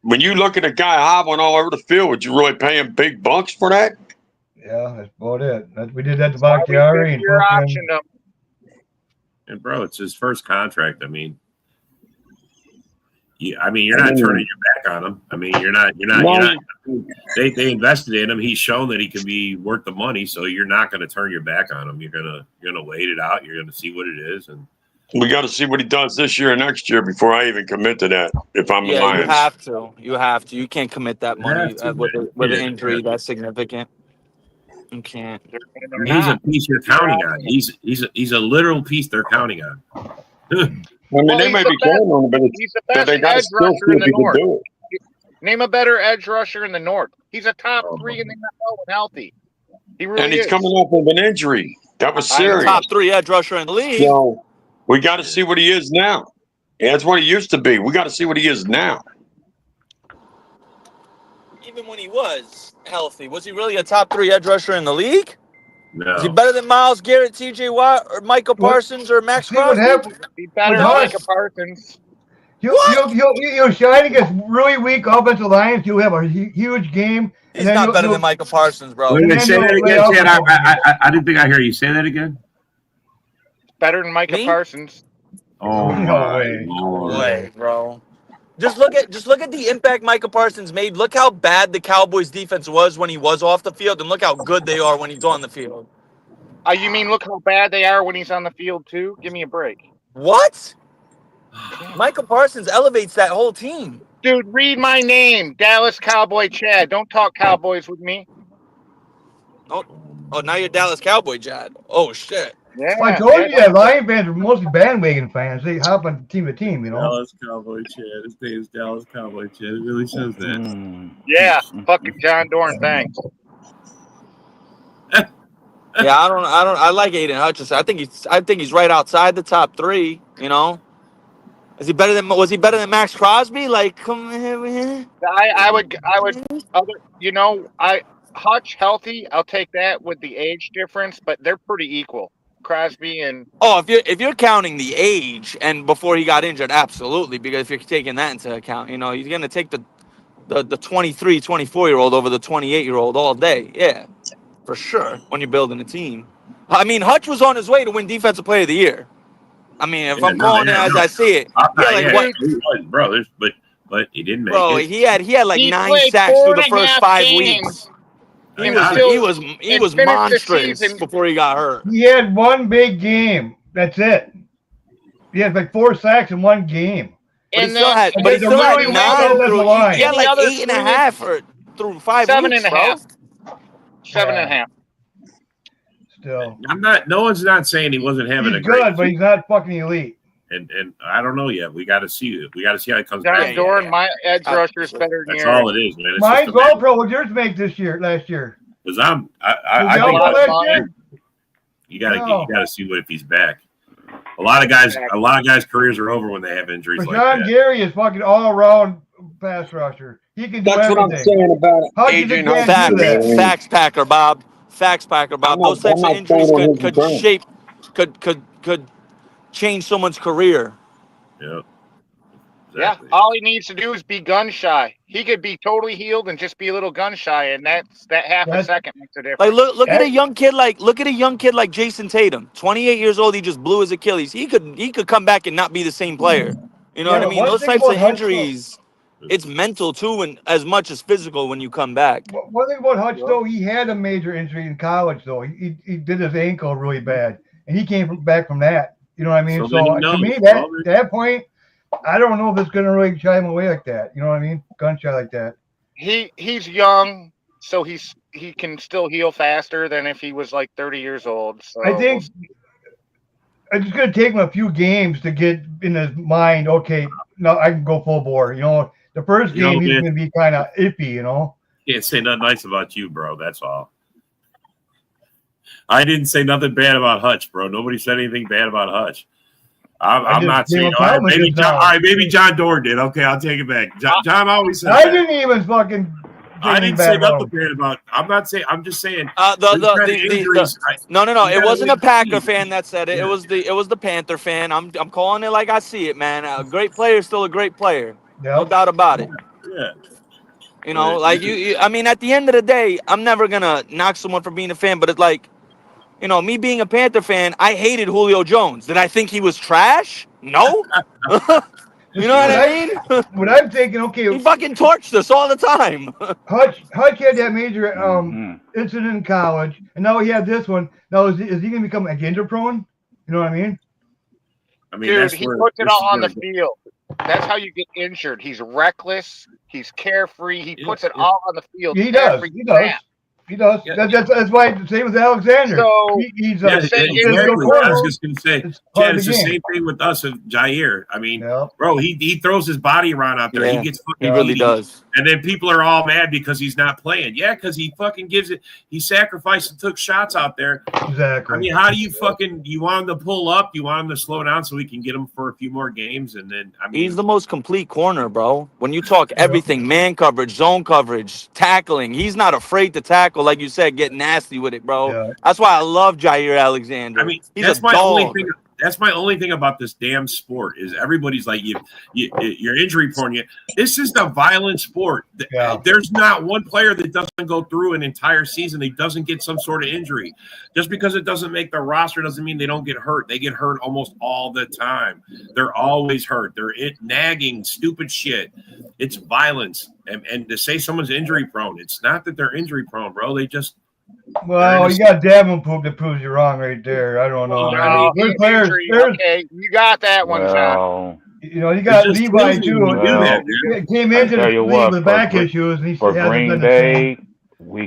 S4: when you look at a guy hobbling all over the field, would you really pay him big bucks for that?
S8: Yeah, that's about it. We did that to Bakhtiari and
S3: and bro, it's his first contract. I mean, you're not turning your back on him. I mean, you're not. They invested in him. He's shown that he can be worth the money. So you're not going to turn your back on him. You're gonna wait it out. You're gonna see what it is, and
S4: we got to see what he does this year and next year before I even commit to that. If I'm the Lions,
S9: you have to. You can't commit that money with an injury that's significant. You can't.
S3: He's a piece you're counting on. He's a literal piece they're counting on.
S4: I mean, they may be counting on him, but they got to still see if he can do it.
S5: Name a better edge rusher in the North. He's a top 3 in the NFL when healthy. He really
S4: and he's coming off of an injury. That was serious.
S9: Top 3 edge rusher in the league.
S4: So we got to see what he is now. Yeah, that's what he used to be. We got to see what he is now.
S9: Even when he was healthy, was he really a top 3 edge rusher in the league?
S3: No.
S9: Is he better than Myles Garrett, T.J. Watt, or Micah Parsons, or Max Crosby?
S5: He's better than Micah Parsons.
S8: You'll shine against really weak offensive lines. You'll have a huge game.
S9: He's not better than Micah Parsons, bro.
S3: Wait a minute, say that again, Chad. I didn't think I heard you say that again.
S5: Better than Micah Parsons.
S3: Oh
S8: no
S9: way, bro. Just look at the impact Micah Parsons made. Look how bad the Cowboys defense was when he was off the field, and look how good they are when he's on the field.
S5: You mean look how bad they are when he's on the field too? Give me a break.
S9: What? Micah Parsons elevates that whole team.
S5: Dude, read my name, Dallas Cowboy Chad. Don't talk Cowboys with me.
S9: Oh, now you're Dallas Cowboy Chad. Oh shit.
S8: Yeah, I told you that Lion fans are mostly bandwagon fans. They hop on team to team, you know.
S3: Dallas Cowboy Chad. His name's Dallas Cowboy Chad. It really says that.
S5: Yeah, fucking John Dorn. Thanks.
S9: Yeah, I like Aiden Hutchinson. I think he's right outside the top 3. You know. Was he better than Max Crosby? Like, come here.
S5: I would. Hutch healthy. I'll take that with the age difference, but they're pretty equal. Crosby and
S9: if you're counting the age and before he got injured, absolutely, because if you're taking that into account, you know, he's going to take the 23, 24-year-old over the 28-year-old all day. Yeah, for sure, when you're building a team. I mean, Hutch was on his way to win Defensive Player of the Year. I mean, if I'm calling it as I see it.
S3: He was, bro, but he didn't make it.
S9: Bro, he had like 9 sacks through the first 5 weeks. He was monstrous before he got hurt.
S8: He had one big game. That's it. He had like 4 sacks in one game.
S9: But he still had 9 through. He had like 8.5 through 5 weeks.
S5: 7.5. 7.5.
S8: Still,
S3: No one's not saying he wasn't having a
S8: great
S3: good,
S8: but he's not fucking elite.
S3: And I don't know yet. We got to see it. We got to see how it comes
S5: John
S3: back.
S5: Dorn, my edge rusher is better than
S3: That's all it is, man. It's
S8: Mine's all pro. What yours make last year?
S3: Because I think you got to see what if he's back. A lot of guys' careers are over when they have injuries like that.
S8: John Gary is fucking all around pass rusher. He can do everything.
S4: What I'm saying about
S8: it.
S9: Facts packer, Bob. Those types of injuries could change someone's career.
S3: Yeah.
S5: Exactly. Yeah, all he needs to do is be gun shy. He could be totally healed and just be a little gun shy, and that half a second makes a difference.
S9: Like look at a young kid like Jason Tatum, 28 years old. He just blew his Achilles. He could come back and not be the same player. You know what I mean? Those types of injuries it's mental too, and as much as physical when you come back.
S8: One thing about Hutch, though, he had a major injury in college, though. He did his ankle really bad, and he came back from that. You know what I mean?
S3: So then he
S8: So to
S3: knows.
S8: me,
S3: Well,
S8: that point, I don't know if it's gonna really shy him away like that. You know what I mean? Gunshot like that.
S5: He's young, so he can still heal faster than if he was like 30 years old. So
S8: I think it's just gonna take him a few games to get in his mind. Okay, now I can go full bore. You know, the first game he's gonna be kind of iffy. You know.
S3: Can't say nothing nice about you, bro. That's all. I didn't say nothing bad about Hutch, bro. Nobody said anything bad about Hutch. I'm not saying. All right, maybe John Dorn did. Okay, I'll take it back. John always said.
S8: I didn't even fucking.
S3: I didn't say nothing bad about. I'm not saying. I'm just saying.
S9: No. It wasn't a Packer fan that said it. Yeah. It was the Panther fan. I'm calling it like I see it, man. A great player is still a great player. Yep. No doubt about it.
S3: Yeah.
S9: You know, like I mean, at the end of the day, I'm never gonna knock someone for being a fan, but it's like, you know, me being a Panther fan, I hated Julio Jones. Did I think he was trash? No. You know what I mean?
S8: What I'm thinking, okay,
S9: he fucking torched us all the time.
S8: Hutch had that major incident in college, and now he had this one. Now is he gonna become like injury prone? You know what I mean?
S5: Dude, he puts it all on the field. That's how you get injured. He's reckless. He's carefree. He puts it all on the field.
S8: He does. He does. Yeah. That's why the same with Alexander.
S3: So he's exactly. I was just going to say, Chad, it's the same thing with us and Jair. I mean, bro, he throws his body around out there.
S9: Yeah,
S3: he gets fucking.
S9: He really does.
S3: And then people are all mad because he's not playing. Yeah, because he fucking gives it. He sacrificed and took shots out there.
S8: Exactly.
S3: I mean, how do you you want him to pull up? You want him to slow down so we can get him for a few more games? And then, I mean,
S9: he's the most complete corner, bro. When you talk everything, man coverage, zone coverage, tackling, he's not afraid to tackle, like you said, get nasty with it, bro. Yeah. That's why I love Jair Alexander.
S3: I mean, that's my only thing. That's my only thing about this damn sport is everybody's like, you're injury prone. This is the violent sport. Yeah. There's not one player that doesn't go through an entire season. He doesn't get some sort of injury. Just because it doesn't make the roster doesn't mean they don't get hurt. They get hurt almost all the time. They're always hurt. They're nagging, stupid shit. It's violence. And to say someone's injury prone, it's not that they're injury prone, bro. They just.
S8: Well, you got Davenport that proves you wrong right there. I don't know.
S5: No, good players. Okay, you got that one, John.
S8: You know, you got Levi too. Came into the league with back issues. And
S6: for Green Bay, we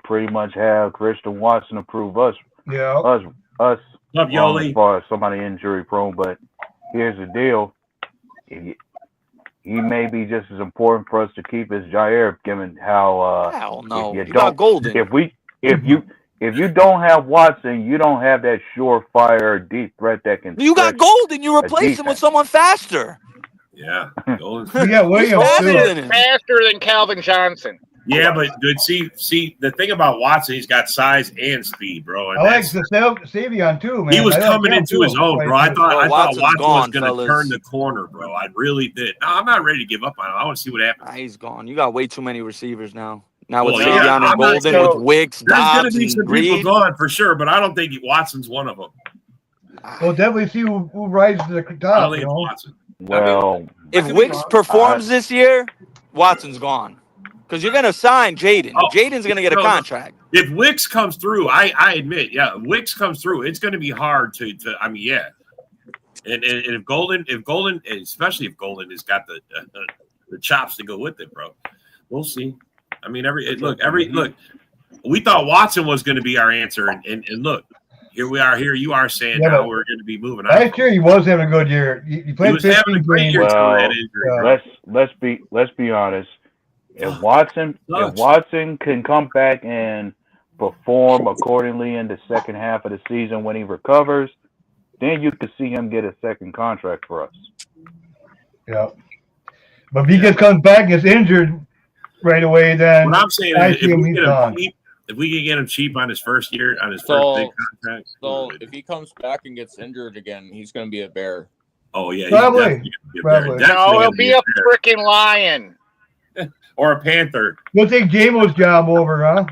S6: pretty much have Christian Watson to prove us.
S8: Yeah.
S6: Us. As far as somebody injury prone, but here's the deal. He may be just as important for us to keep as Jair, given how
S9: hell no. You got Golden.
S6: If you don't have Watson, you don't have that surefire deep threat that can.
S9: You got Golden. You replace him with someone faster.
S3: Yeah,
S8: Golden. Yeah, Williams
S5: faster than Calvin Johnson.
S3: Yeah, but good. See, the thing about Watson, he's got size and speed, bro. And
S8: I like the Savion too, man.
S3: He was coming into his own, bro. I thought Watson was going to turn the corner, bro. I really did. No, I'm not ready to give up on him. I want to see what happens.
S9: He's gone. You got way too many receivers now. Now with Savion and Golden, with Wicks, Dobbs,
S3: there's going to be some people gone for sure, but I don't think Watson's one of them.
S8: We'll definitely see who rises to the top.
S3: I don't think it's Watson.
S6: Well,
S9: if Wicks performs this year, Watson's gone. Because you're going to sign Jaden. Jaden's going to get a contract.
S3: If Wicks comes through, I admit, Wicks comes through, it's going to be hard to I mean, yeah. And if Golden, especially if Golden has got the chops to go with it, bro, we'll see. I mean, look, we thought Watson was going to be our answer, and look, here we are. Here you are saying now we're going to be moving on.
S8: Last year he was having a good year. He played 15 games.
S6: Let's be honest. If Watson can come back and perform accordingly in the second half of the season when he recovers, then you could see him get a second contract for us.
S8: Yeah. But if he just comes back and gets injured right away, then
S3: what I'm saying is if we can get him cheap on his first year, on his first big contract.
S10: So if he comes back and gets injured again, he's going to be a Bear.
S3: Oh, yeah.
S8: Probably.
S5: No, he'll be a freaking Lion.
S3: Or a Panther.
S8: You'll take Jamo's job over, huh?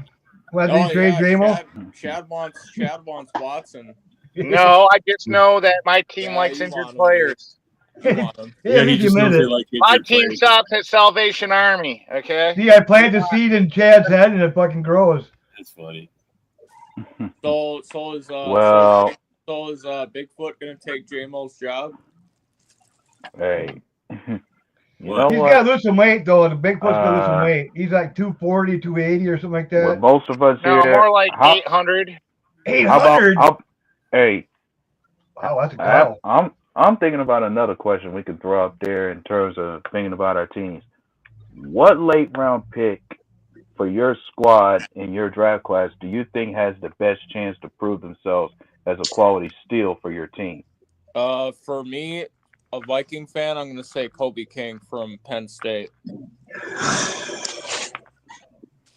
S10: Chad wants Watson.
S5: No, I just know that my team likes injured players.
S10: You want him.
S8: Yeah,
S3: he
S8: he
S3: just knows
S8: admitted
S3: they
S8: it.
S3: like
S5: My
S3: injured
S5: team
S3: players.
S5: stops at Salvation Army. Okay.
S8: See, I planted the seed in Chad's head, and it fucking grows.
S3: That's funny.
S10: So is
S6: Well,
S10: Bigfoot gonna take J-Mo's job?
S6: hey, you
S3: What?
S6: know
S8: He's
S6: what?
S8: got to lose some weight, though. The Bigfoot's got to lose some weight. He's like 240, 280 or something like
S6: With
S8: that.
S6: most of us
S5: No,
S6: here,
S5: more like
S6: how
S5: 800.
S8: 800?
S6: hey,
S8: Wow, that's a cow.
S6: I'm thinking about another question we could throw out there in terms of thinking about our teams. What late round pick for your squad in your draft class do you think has the best chance to prove themselves as a quality steal for your team?
S10: For me, a Viking fan, I'm gonna say Kobe King from Penn State.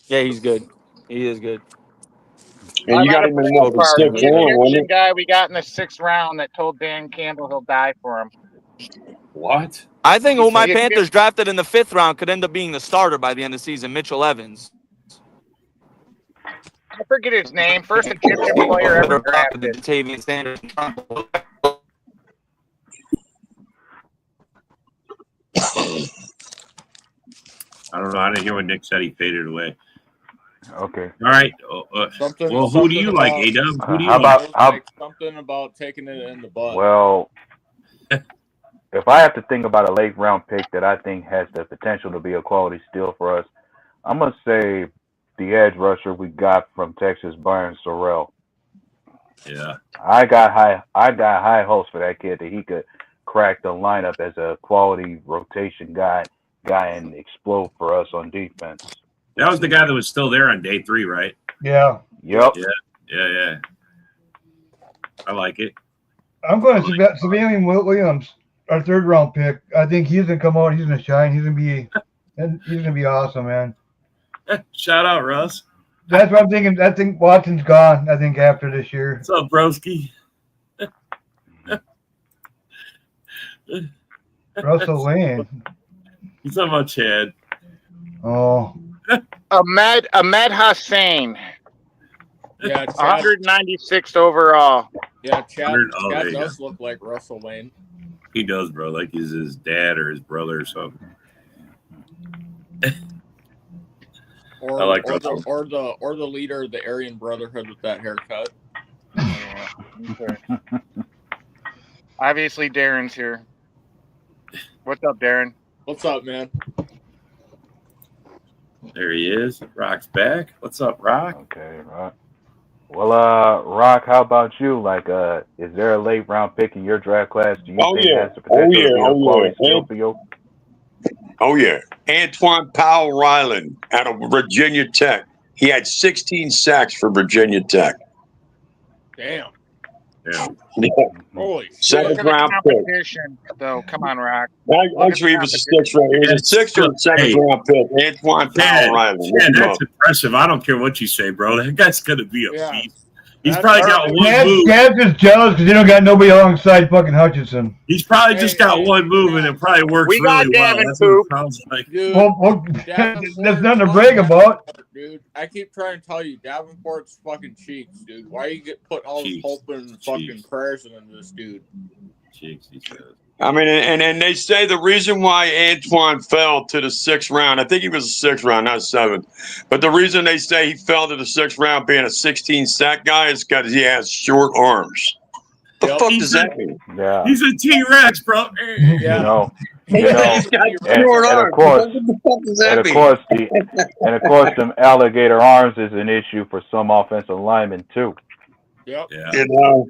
S9: Yeah, he's good. He is good.
S4: And you got him in what, the
S5: Part.
S4: 6th
S5: The
S4: round, wasn't
S5: Egyptian
S4: it?
S5: guy we got in the 6th round that told Dan Campbell he'll die for him.
S3: What?
S9: I think who my
S5: Yeah.
S9: Panthers drafted in the 5th round could end up being the starter by the end of the season, Mitchell Evans.
S5: I forget his name. First Egyptian player ever drafted.
S9: Tavian Sanders.
S3: I don't know. I didn't hear when Nick said he faded away.
S6: Okay.
S3: All right. Well, who do you like,
S10: about-
S3: A-Dub? Who do you
S6: How
S3: like?
S6: about
S10: something about taking it in the butt?
S6: well, if I have to think about a late round pick that I think has the potential to be a quality steal for us, I'm gonna say the edge rusher we got from Texas, Byron Sorrell.
S3: Yeah.
S6: I got high hopes for that kid that he could crack the lineup as a quality rotation guy and explode for us on defense.
S3: That was the guy that was still there on day 3, right?
S8: Yeah.
S6: Yep.
S3: Yeah. I like it.
S8: I'm going to Savannah Williams, our 3rd round pick. I think he's going to come out. He's going to shine. He's going to be awesome, man.
S3: Shout out, Russ.
S8: That's what I'm thinking. I think Watson's gone, I think, after this year.
S3: What's up, broski?
S8: Russell Wayne.
S3: He's talking about Chad.
S8: Oh.
S5: Ahmed Hussein.
S10: Yeah, Chad,
S5: 196th overall.
S10: yeah, Chad
S3: there you
S10: does look like Russell Wayne.
S3: He does, bro. Like he's his dad or his brother or something.
S10: Or,
S3: I like
S10: or
S3: Russell.
S10: the leader of the Aryan Brotherhood with that haircut.
S5: Okay. Obviously, Darren's here. What's up, Darren?
S10: What's up, man?
S3: There he is. Rock's back. What's up, Rock?
S6: Okay, Rock. Well, Rock, how about you? Like, is there a late round pick in your draft class? Do you think has the potential to be a quality steal for you?
S4: Oh, yeah. Antoine Powell Ryland out of Virginia Tech. He had 16 sacks for Virginia Tech.
S10: Damn.
S3: Yeah.
S10: Holy shit.
S4: 7th round pick.
S5: Competition, though. Come on, Rock.
S4: Actually, he was a 6th round. He was a 6th or 7th round pick. Antoine Powell Ryland.
S3: Yeah, that's impressive. I don't care what you say, bro. That guy's gonna be a beast. He's
S10: That's
S3: probably got one move.
S8: Dad's just jealous because they don't got nobody alongside fucking Hutchinson.
S3: He's probably just got one move and it probably works
S5: We got
S3: really well.
S5: Davin
S3: That's what
S5: Poop.
S3: it sounds like.
S10: Dude,
S8: Well,
S10: Davenport
S8: there's nothing to brag about.
S10: Dude, I keep trying to tell you, Davenport's fucking cheeks, dude. Why you get put all this hope and fucking prayers into this dude?
S3: Cheeks, he says.
S4: I mean, and they say the reason why Antoine fell to the 6th round, I think he was a 6th round, not 7th. But the reason they say he fell to the 6th round being a 16 sack guy is because he has short arms. The fuck does that mean?
S6: Yeah.
S3: He's a T-Rex, bro.
S10: Yeah.
S4: He's got short arms. What the fuck does that mean?
S6: And of course, them alligator arms is an issue for some offensive linemen too.
S10: Yep.
S3: Yeah.
S4: You know,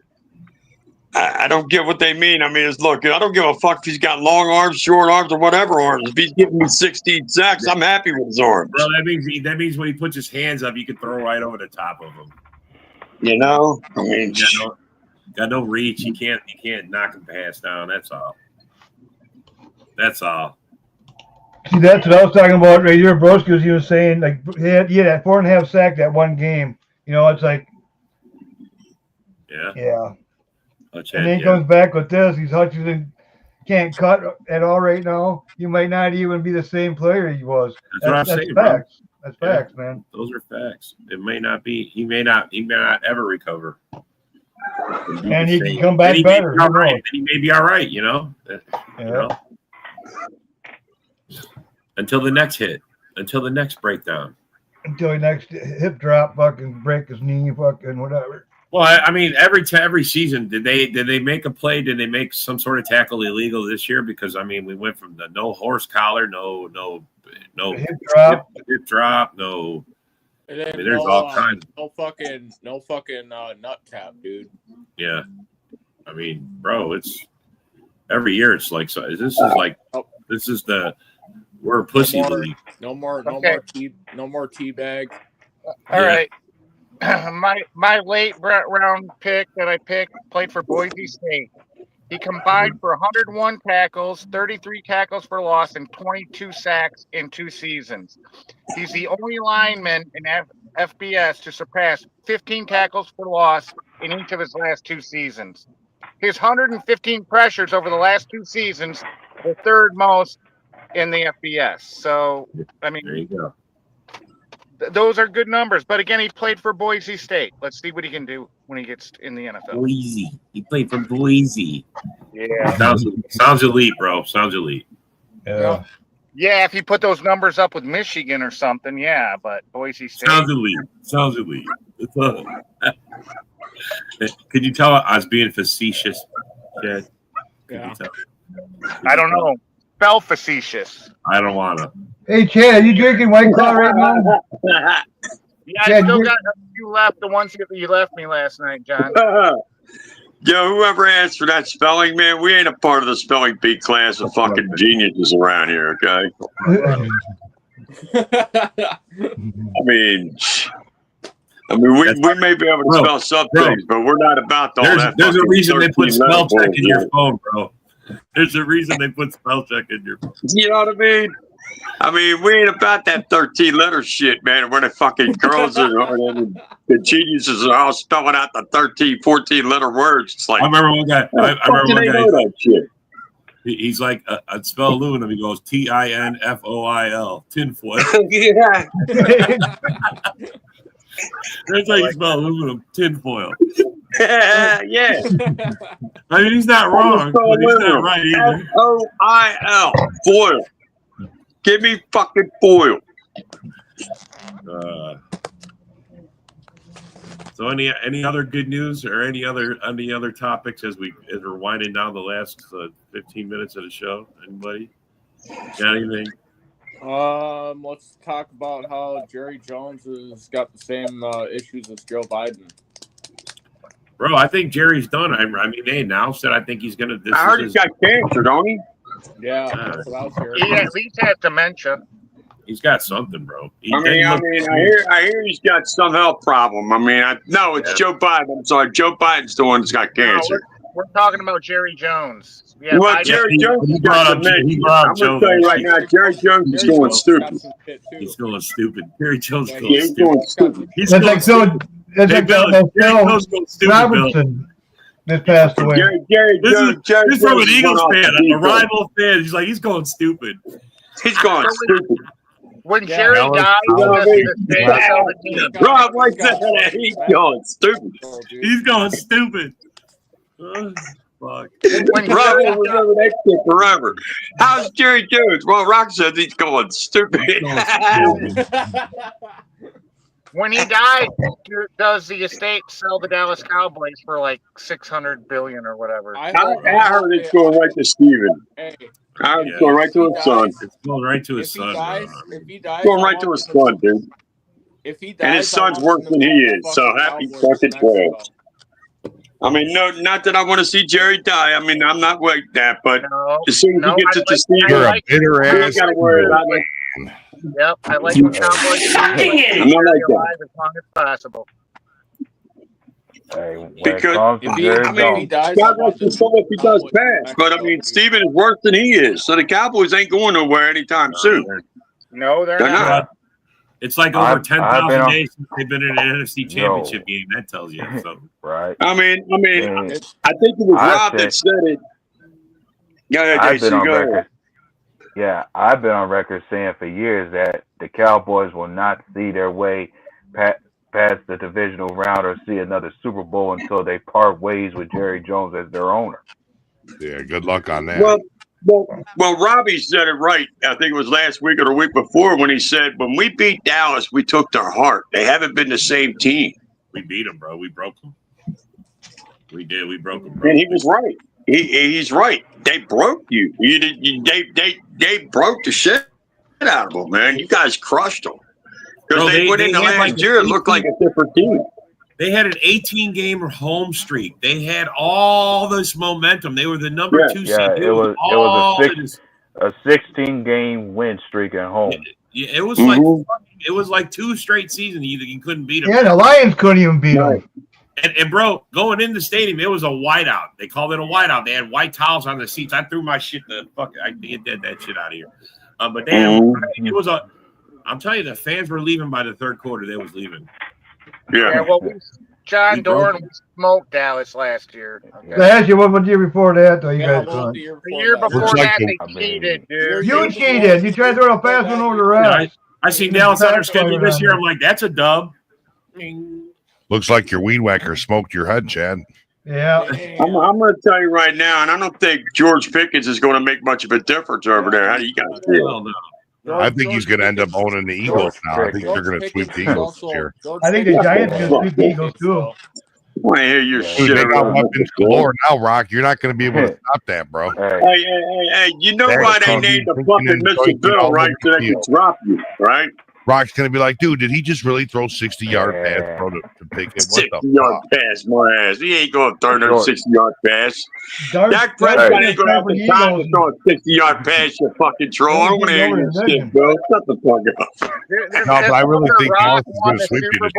S4: I don't get what they mean. I mean, look, I don't give a fuck if he's got long arms, short arms, or whatever arms. If he's giving me 16 sacks, I'm happy with his arms.
S3: Bro, that means when he puts his hands up, you can throw right over the top of him.
S4: You know, I mean,
S3: got no reach. You can't knock him past down. That's all. That's all.
S8: See, that's what I was talking about right here. Broski, he was saying, like, he had that 4.5 sack that one game. You know, it's like, yeah. And then he comes back with this. He's Hutchinson can't cut at all right now. You might not even be the same player he was.
S3: That's what I'm saying,
S8: facts.
S3: bro.
S8: That's facts, man.
S3: Those are facts. It may not be. He may not ever recover.
S8: And he can come back better.
S3: And he may be all right. You know.
S8: Yeah.
S3: You know? Until the next hit. Until the next breakdown.
S8: Until he next hip drop, fucking break his knee, fucking whatever.
S3: Well, I mean, every season, did they make a play? Did they make some sort of tackle illegal this year? Because I mean, we went from the no horse collar, no
S8: hip drop,
S3: no.
S10: And then
S3: I mean, there's all kinds.
S10: No fucking nut tap, dude.
S3: Yeah, I mean, bro, it's every year. It's like this is we're a pussy league.
S10: No more tea bag.
S5: All right. My late round pick that I picked played for Boise State. He combined for 101 tackles, 33 tackles for loss, and 22 sacks in 2 seasons. He's the only lineman in FBS to surpass 15 tackles for loss in each of his last 2 seasons. His 115 pressures over the last 2 seasons, the third most in the FBS. So, I mean,
S3: there you go.
S5: Those are good numbers, but again, he played for Boise State. Let's see what he can do when he gets in the NFL.
S3: Boise. He played for Boise.
S5: Yeah.
S3: Sounds elite, bro. Sounds elite.
S8: Yeah.
S5: Yeah, if he put those numbers up with Michigan or something, yeah, but Boise State.
S3: Sounds elite. Could you tell I was being facetious, Chad?
S10: Yeah.
S5: I don't know. Spell facetious.
S3: I don't want to.
S8: Hey, Chad, are you drinking White Claw right now?
S5: Yeah, I still got a few left. The ones that you left me last night, John.
S4: Yo, whoever asked for that spelling, man, we ain't a part of the spelling bee class of fucking geniuses around here, okay? I mean, we may be able to spell some things, but we're not about all that.
S3: There's a reason they put spell check in your
S4: bullshit.
S3: phone, bro. There's a reason they put spell check in your phone.
S4: You know what I mean? I mean, we ain't about that 13-letter shit, man, where the fucking girls and the geniuses are all spelling out the 13, 14-letter words. It's like,
S3: I remember one guy. I remember one guy.
S4: That shit?
S3: He's like, I'd spell aluminum. He goes TINFOIL, tinfoil.
S4: Yeah.
S3: That's how you spell aluminum, tinfoil.
S4: Yeah.
S3: I mean, he's not wrong, but he's not right either.
S4: FOIL, foil. Give me fucking foil.
S3: So any other good news or any other topics as we're winding down the last 15 minutes of the show? Anybody got anything?
S10: Let's talk about how Jerry Jones has got the same issues as Joe Biden.
S3: Bro, I think Jerry's done. I mean, they announced that. I think he's gonna.
S4: I heard he's got cancer, don't he?
S10: Yeah, that's what I was hearing.
S5: He at least has dementia.
S3: He's got something, bro.
S4: I hear he's got some health problem. I mean, it's Joe Biden. I'm sorry, Joe Biden's the one that's got cancer.
S5: No, we're talking about Jerry Jones. Yeah,
S4: well, Jerry Jones has got dementia. I'm going to tell you right now, Jerry Jones is going stupid.
S3: He's going stupid. Jerry Jones is
S4: going stupid.
S3: He's going stupid.
S8: Robertson that passed away.
S4: Jerry Jones.
S3: This is from an Eagles fan, a rival fan. He's like, he's going stupid.
S4: He's going stupid.
S5: When Jerry died,
S4: Rob like that. He's going stupid.
S3: He's going stupid. Fuck.
S4: Rob will remember that shit forever. How's Jerry Jones? Well, Rock says he's going stupid.
S5: When he died, does the estate sell the Dallas Cowboys for like $600 billion or whatever?
S4: I heard it's going right to Steven. I heard it's going right to his son.
S3: It's going right to his son.
S10: If he dies,
S4: going right to his son, dude.
S10: If he dies,
S4: and his son's worse than he is, so happy fucking 12. I mean, no, not that I want to see Jerry die. I mean, I'm not like that, but as soon as he gets it to Steven,
S7: you're a bitter ass.
S4: Got to worry about it.
S5: Yep, I like when Cowboys
S4: I'm not like that.
S5: as long as possible.
S6: Hey,
S4: because he dies, God bless his soul if he does pass. But I mean, Steven is worse than he is, so the Cowboys ain't going nowhere anytime soon.
S5: No, they're not.
S3: It's like over 10,000 days since they've been in an NFC Championship game. That tells you something,
S6: right?
S4: I mean, I think it was Rob that said it. Yeah, Jason, go ahead.
S6: Yeah, I've been on record saying for years that the Cowboys will not see their way past the divisional round or see another Super Bowl until they part ways with Jerry Jones as their owner.
S7: Yeah, good luck on that.
S4: Well, Well, Robbie said it right. I think it was last week or the week before when he said, when we beat Dallas, we took their heart. They haven't been the same team.
S3: We beat them, bro. We broke them. We did. We broke them, bro.
S4: And he was right. He's right. They broke you. They broke the shit out of them, man. You guys crushed them. Because they went into last year, it looked like a different team.
S3: They had an 18-game home streak. They had all this momentum. They were the number 2 seed.
S6: Yeah, it was a 16-game win streak at home.
S3: Yeah, it was like 2 straight seasons. You couldn't beat them.
S8: Yeah, the Lions couldn't even beat them.
S3: And bro, going in the stadium, it was a whiteout. They called it a whiteout. They had white towels on the seats. I threw my shit I did that shit out of here. But it was a. I'm telling you, the fans were leaving by the third quarter. They was leaving.
S4: Yeah.
S5: Well, John Doran smoked Dallas last year. Okay.
S8: Last year, what year before that, though? You guys
S5: the year before that, they cheated, dude.
S8: You cheated. You tried to throw a fast one over the rest.
S3: I see Dallas on their schedule this year. I'm like, that's a dub.
S7: Looks like your weed whacker smoked your head, Chad.
S8: Yeah.
S4: I'm going to tell you right now, and I don't think George Pickens is going to make much of a difference over there. How do you guys feel?
S7: I think he's going to end up owning the Eagles now. I think they're going to sweep the Eagles this year.
S8: I think the Giants are going to sweep the Eagles too.
S4: I want to hear your shit.
S7: They got weapons galore now, Rock. You're not going to be able to stop that, bro.
S4: Hey, you know why they named the fucking Mr. Bill, right? So they can drop you, right?
S7: Rock's going to be like, dude, did he just really throw 60-yard pass, bro, to Pickens? What the
S4: 60-yard pass, my ass. He ain't going to throw no 60-yard pass. Dak Prescott ain't going to have the time to throw a 60-yard pass, you fucking troll. I don't want to hear your shit, bro. Shut the fuck up.
S7: No, but I really think Dallas is going to sweep you this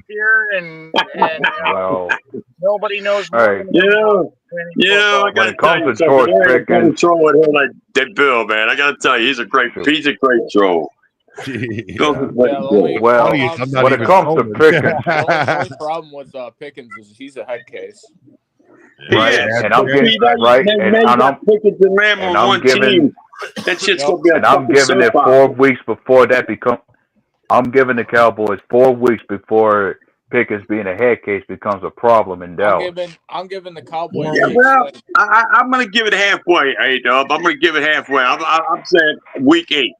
S7: year, man.
S4: Well,
S5: nobody knows.
S4: I got to tell you something. They're troll with him like that Bill, man. I got to tell you, he's a great troll.
S6: Well, when it comes to Pickens,
S10: the only problem with Pickens is he's a head case.
S6: Right, and I'm giving
S4: Pickens and Lamb on one team. That shit's gonna be.
S6: And I'm giving it 4 weeks before that become. I'm giving the Cowboys 4 weeks before Pickens being a head case becomes a problem in Dallas.
S10: I'm giving the Cowboys.
S4: Yeah, well, I'm going to give it halfway, A-Dub. I'm going to give it halfway. I'm saying week 8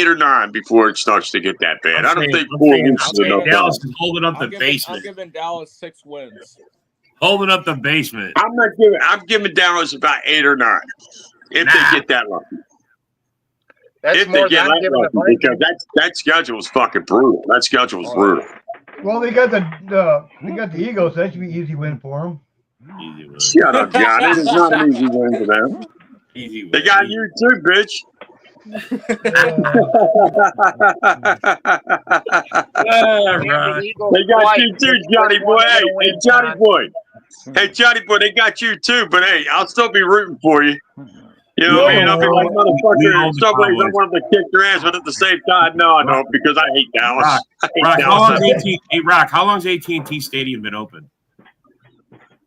S4: or 9 before it starts to get that bad. I don't think 4 weeks is enough.
S3: Dallas is holding up the basement.
S10: I'm giving Dallas 6 wins.
S3: Holding up the basement.
S4: I'm giving Dallas about 8 or 9 if they get that lucky. If they get that lucky, because that schedule is fucking brutal. That schedule is brutal.
S8: Well, they got the Eagles. That should be easy win for them.
S3: Easy win.
S4: Shut up, John. It is not an easy win for them.
S3: Easy win.
S4: They got you too, bitch. They got you too, Johnny boy. Hey, Johnny boy. Hey, Johnny boy, they got you too. But hey, I'll still be rooting for you. You know what I mean? I'll be like, motherfucker, somebody don't want them to kick their ass, but at the same time, no, I don't, because I hate Dallas.
S3: Rock, how long's AT&T Stadium been open?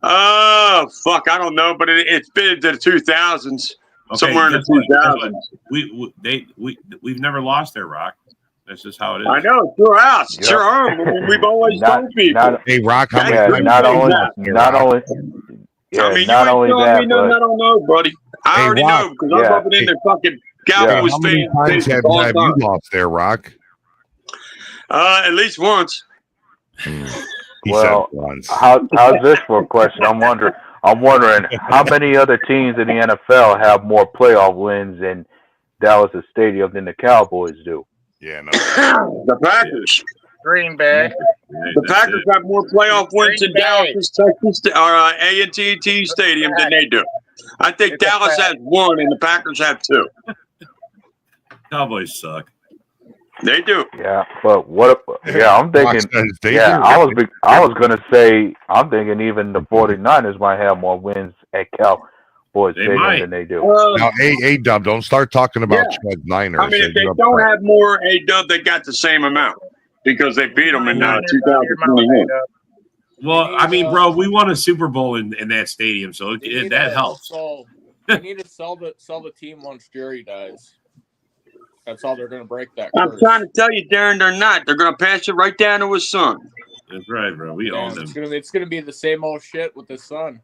S4: Oh, fuck, I don't know, but it's been into the 2000s.
S3: Okay,
S4: somewhere in the
S3: 2000s. We've never lost there, Rock. That's just how it is.
S4: I know, it's your house. It's your home. I mean, we've always told people.
S7: Hey, Rock, how many
S6: not only that, but
S4: I don't know, buddy. I already know because I'm rubbing in the fucking Cowboys
S7: how many times have you lost there, Rock?
S4: At least once.
S6: Well, how's this for a question? I'm wondering how many other teams in the NFL have more playoff wins in Dallas Stadium than the Cowboys do?
S7: Yeah, no.
S4: The Packers.
S5: Green Bay.
S4: The Packers got more playoff wins in Dallas, Texas, or AT&T Stadium than they do. I think Dallas has 1 and the Packers have 2.
S3: Cowboys suck.
S4: They do.
S6: Yeah, but what? Yeah, I'm thinking. Yeah, I was gonna say I'm thinking even the 49ers might have more wins at Cowboys Stadium than they do.
S7: Now, A-Dub, don't start talking about Niners.
S4: I mean, if they don't have more A-Dub, they got the same amount because they beat them in 2021.
S3: Well, I mean, bro, we won a Super Bowl in that stadium, so that helps.
S10: They need to sell the team once Jerry dies. That's how they're going to break that curse.
S4: I'm trying to tell you, Darren, they're not. They're going to pass it right down to his son.
S3: That's right, bro. We own them.
S10: It's going to be the same old shit with his son.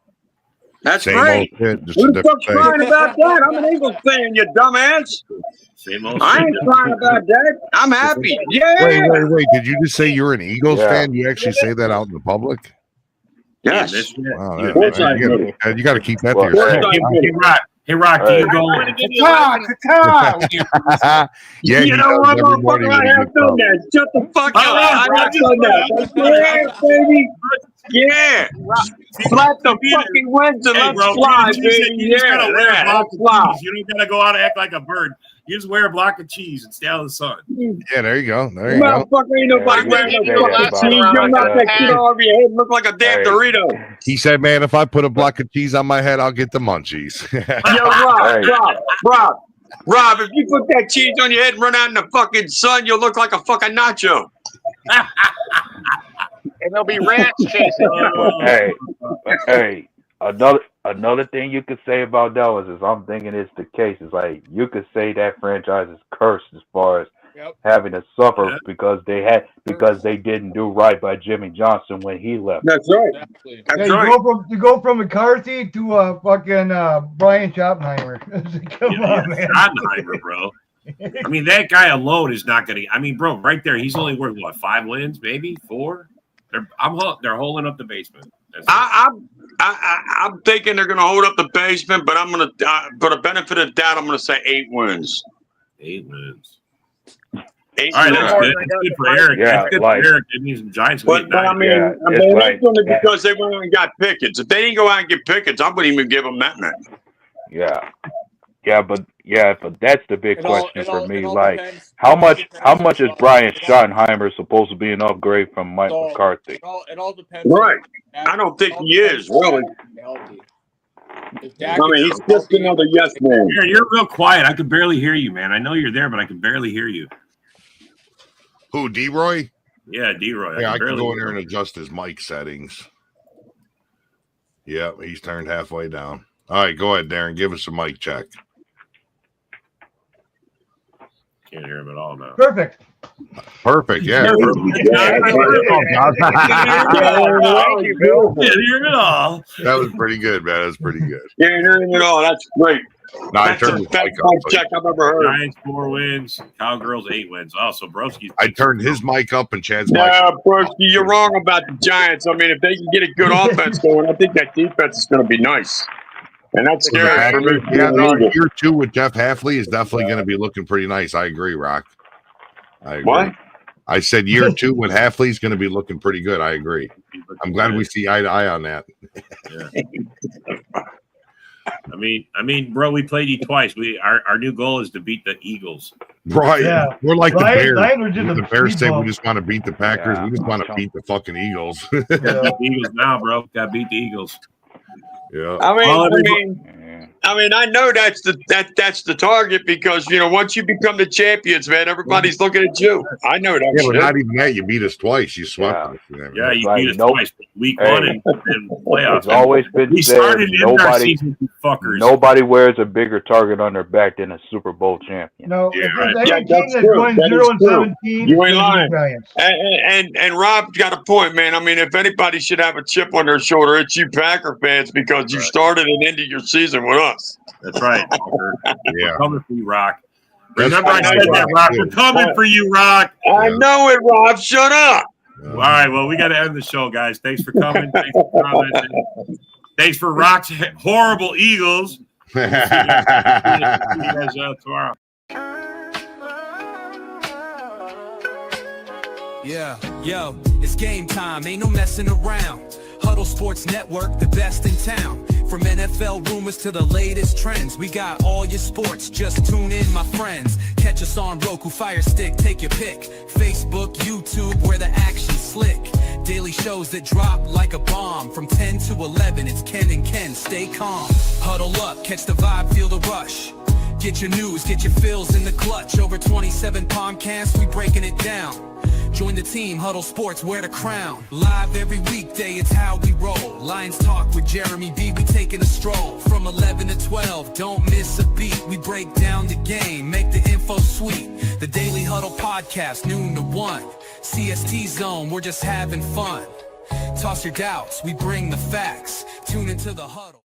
S4: That's
S7: Same
S4: great.
S7: old shit, just
S4: Who
S7: a
S4: the
S7: different
S4: fuck's
S7: thing.
S4: crying about that? I'm an Eagles fan, you dumbass.
S3: Same old
S4: I
S3: shit.
S4: ain't crying about that. I'm happy. Yeah.
S7: Wait. Did you just say you're an Eagles
S6: Yeah.
S7: fan? You actually say that out in the public?
S4: Yes.
S7: Wow,
S3: You
S7: that-
S4: course I admit
S7: you got to keep that
S6: Well,
S7: to yourself.
S3: Hey, Rock, do
S6: Hey.
S3: you go?
S7: Yeah,
S4: You
S7: he
S4: know
S7: does
S4: what,
S7: every morning
S4: motherfucker?
S7: when
S4: I
S7: he
S4: have
S7: gets
S4: done
S7: up.
S4: that. Shut the fuck up.
S3: Oh,
S4: I have done that. Yeah, baby. Yeah. Slap the fucking wings and
S3: Hey,
S4: let's
S3: bro,
S4: fly,
S3: you just
S4: baby. Yeah,
S3: gotta wear a
S4: yeah,
S3: block
S4: let's
S3: of
S4: fly.
S3: cheese. You don't gotta go out and act like a bird. You just wear a block of cheese and stay out of the sun.
S7: Yeah, there you go. There you go.
S4: Motherfucker, ain't nobody
S6: Yeah,
S4: wearing
S6: you
S4: no
S6: can say that
S4: fucking
S6: about
S4: cheese.
S6: it.
S4: You'll knock that
S5: Like
S4: shit all over your head and look like a damn
S6: Hey.
S4: Dorito.
S7: He said, "Man, if I put a block of cheese on my head, I'll get the munchies."
S4: Yo, Rob, if you put that cheese on your head and run out in the fucking sun, you'll look like a fucking nacho.
S5: And there'll be rats chasing you.
S6: But hey, another thing you could say about Dallas is I'm thinking it's the case. Is like you could say that franchise is cursed as far as having to suffer because they didn't do right by Jimmy Johnson when he left.
S4: That's right.
S10: Exactly.
S4: That's
S8: Yeah,
S4: right.
S8: you go from McCarthy to fucking Brian Schottenheimer. Come on, man.
S3: Schottenheimer, bro. I mean, that guy alone is not gonna. I mean, bro, right there, he's only worth what, 5 wins, maybe 4. They're holding up the basement.
S4: I'm thinking they're going to hold up the basement, but I'm going to, for the benefit of the doubt, I'm going to say 8 wins.
S3: 8 wins.
S4: 8
S3: All right,
S4: wins.
S3: that's good. That's good for Eric.
S6: Yeah,
S3: That's good
S6: like-
S3: for Eric. It means the Giants
S4: But
S3: win.
S4: I mean,
S6: Yeah,
S4: I
S6: it's
S4: mean,
S6: like-
S4: that's only because they went out and got Pickens. If they didn't go out and get Pickens, I wouldn't even give them that man.
S6: But that's the big question for me. Like,
S10: depends.
S6: how much is Brian Schottenheimer supposed to be an upgrade from Mike McCarthy?
S10: It all depends.
S4: Right.
S10: on-
S4: I don't think
S10: it all
S4: he
S10: depends
S4: is,
S10: on
S4: really.
S10: Dak being healthy. If
S4: I
S10: Dak
S4: mean,
S10: is
S4: he's just
S10: healthy,
S4: another yes man.
S3: You're real quiet. I can barely hear you, man. I know you're there, but I can barely hear you.
S7: Who, D-Roy?
S3: Yeah, D-Roy.
S7: Yeah, I can
S3: barely
S7: go in
S3: hear
S7: there and
S3: him.
S7: adjust his mic settings. Yeah, he's turned halfway down. All right, go ahead, Darren. Give us a mic check.
S3: Can't hear him at all now.
S8: Perfect.
S7: Perfect. Yeah.
S4: Yeah,
S3: Can't hear him at all.
S7: That was pretty good, man. That was pretty good.
S4: hearing it all. That's great.
S7: No, I
S4: That's the
S7: turned his
S4: best
S7: mic up.
S4: mic check I've ever heard.
S3: Giants 4 wins. Cowgirls 8 wins. Oh, so Broski's.
S7: I turned his mic up and Chad's mic.
S4: No, Broski, you're wrong about the Giants. I mean, if they can get a good offense going, I think that defense is going to be nice. And that's
S7: The
S4: scary for me.
S7: Packers, yeah, no, year 2 with Jeff Halfley is definitely going to be looking pretty nice. I agree, Rock. I agree.
S4: What?
S7: I said year 2 with Halfley is going to be looking pretty good. I agree. I'm glad we see eye to eye on that.
S3: Yeah. I mean, bro, we played you twice. Our new goal is to beat the Eagles.
S7: Right.
S8: Yeah.
S7: We're like
S8: Lions-
S7: the Bears.
S8: Lions are just
S7: The
S8: a
S7: Bears
S8: speed
S7: say we
S8: bump.
S7: just want to beat the Packers.
S6: Yeah.
S7: We just want to beat the fucking Eagles.
S8: Yeah.
S3: Beat the Eagles now, bro. Got to beat the Eagles.
S7: Yeah.
S4: I mean, I know that's the target because once you become the champions, man, everybody's looking at you. I know that.
S7: Yeah, but
S4: shit.
S7: not even that. You beat us twice. You swept us.
S3: Yeah, you
S6: Like,
S3: beat us
S6: nope.
S3: twice. Week
S6: Hey.
S3: 1 and playoffs.
S6: It's always been
S3: We
S6: said
S3: started in our season, you fuckers.
S6: nobody wears a bigger target on their back than a Super Bowl champion.
S8: No,
S7: Yeah,
S8: if
S7: right.
S8: there's any
S4: Yeah,
S8: team
S4: that's
S8: that's
S4: true.
S8: going
S4: That
S8: 0
S4: is
S8: and
S4: true.
S8: 17,
S4: You
S8: it's
S4: ain't
S8: gonna be the
S4: lying.
S8: Giants.
S4: And Rob's got a point, man. I mean, if anybody should have a chip on their shoulder, it's you Packer fans because you started and ended your season with us.
S3: That's right. Fucker.
S7: Yeah.
S3: We're coming for you, Rock.
S7: That's
S3: Remember I
S7: fine.
S3: said that, Rock. We're coming for you, Rock.
S4: I know it, Rob. Shut up.
S3: All right, well, we got to end the show, guys. Thanks for coming. Thanks for commenting. Thanks for Rock's horrible Eagles. See you guys tomorrow.
S11: Yeah, yo, it's game time, ain't no messing around. Huddle Sports Network, the best in town. From NFL rumors to the latest trends, we got all your sports, just tune in, my friends. Catch us on Roku, Fire Stick, take your pick. Facebook, YouTube, where the action's slick. Daily shows that drop like a bomb. From 10 to 11, it's Ken and Ken, stay calm. Huddle up, catch the vibe, feel the rush. Get your news, get your fills in the clutch. Over 27 podcasts, we breaking it down. Join the team, Huddle Sports, wear the crown. Live every weekday, it's how we roll. Lions Talk with Jeremy B, we taking a stroll. From 11 to 12, don't miss a beat. We break down the game, make the info sweet. The Daily Huddle podcast, noon to 1. CST Zone, we're just having fun. Toss your doubts, we bring the facts. Tune into the Huddle.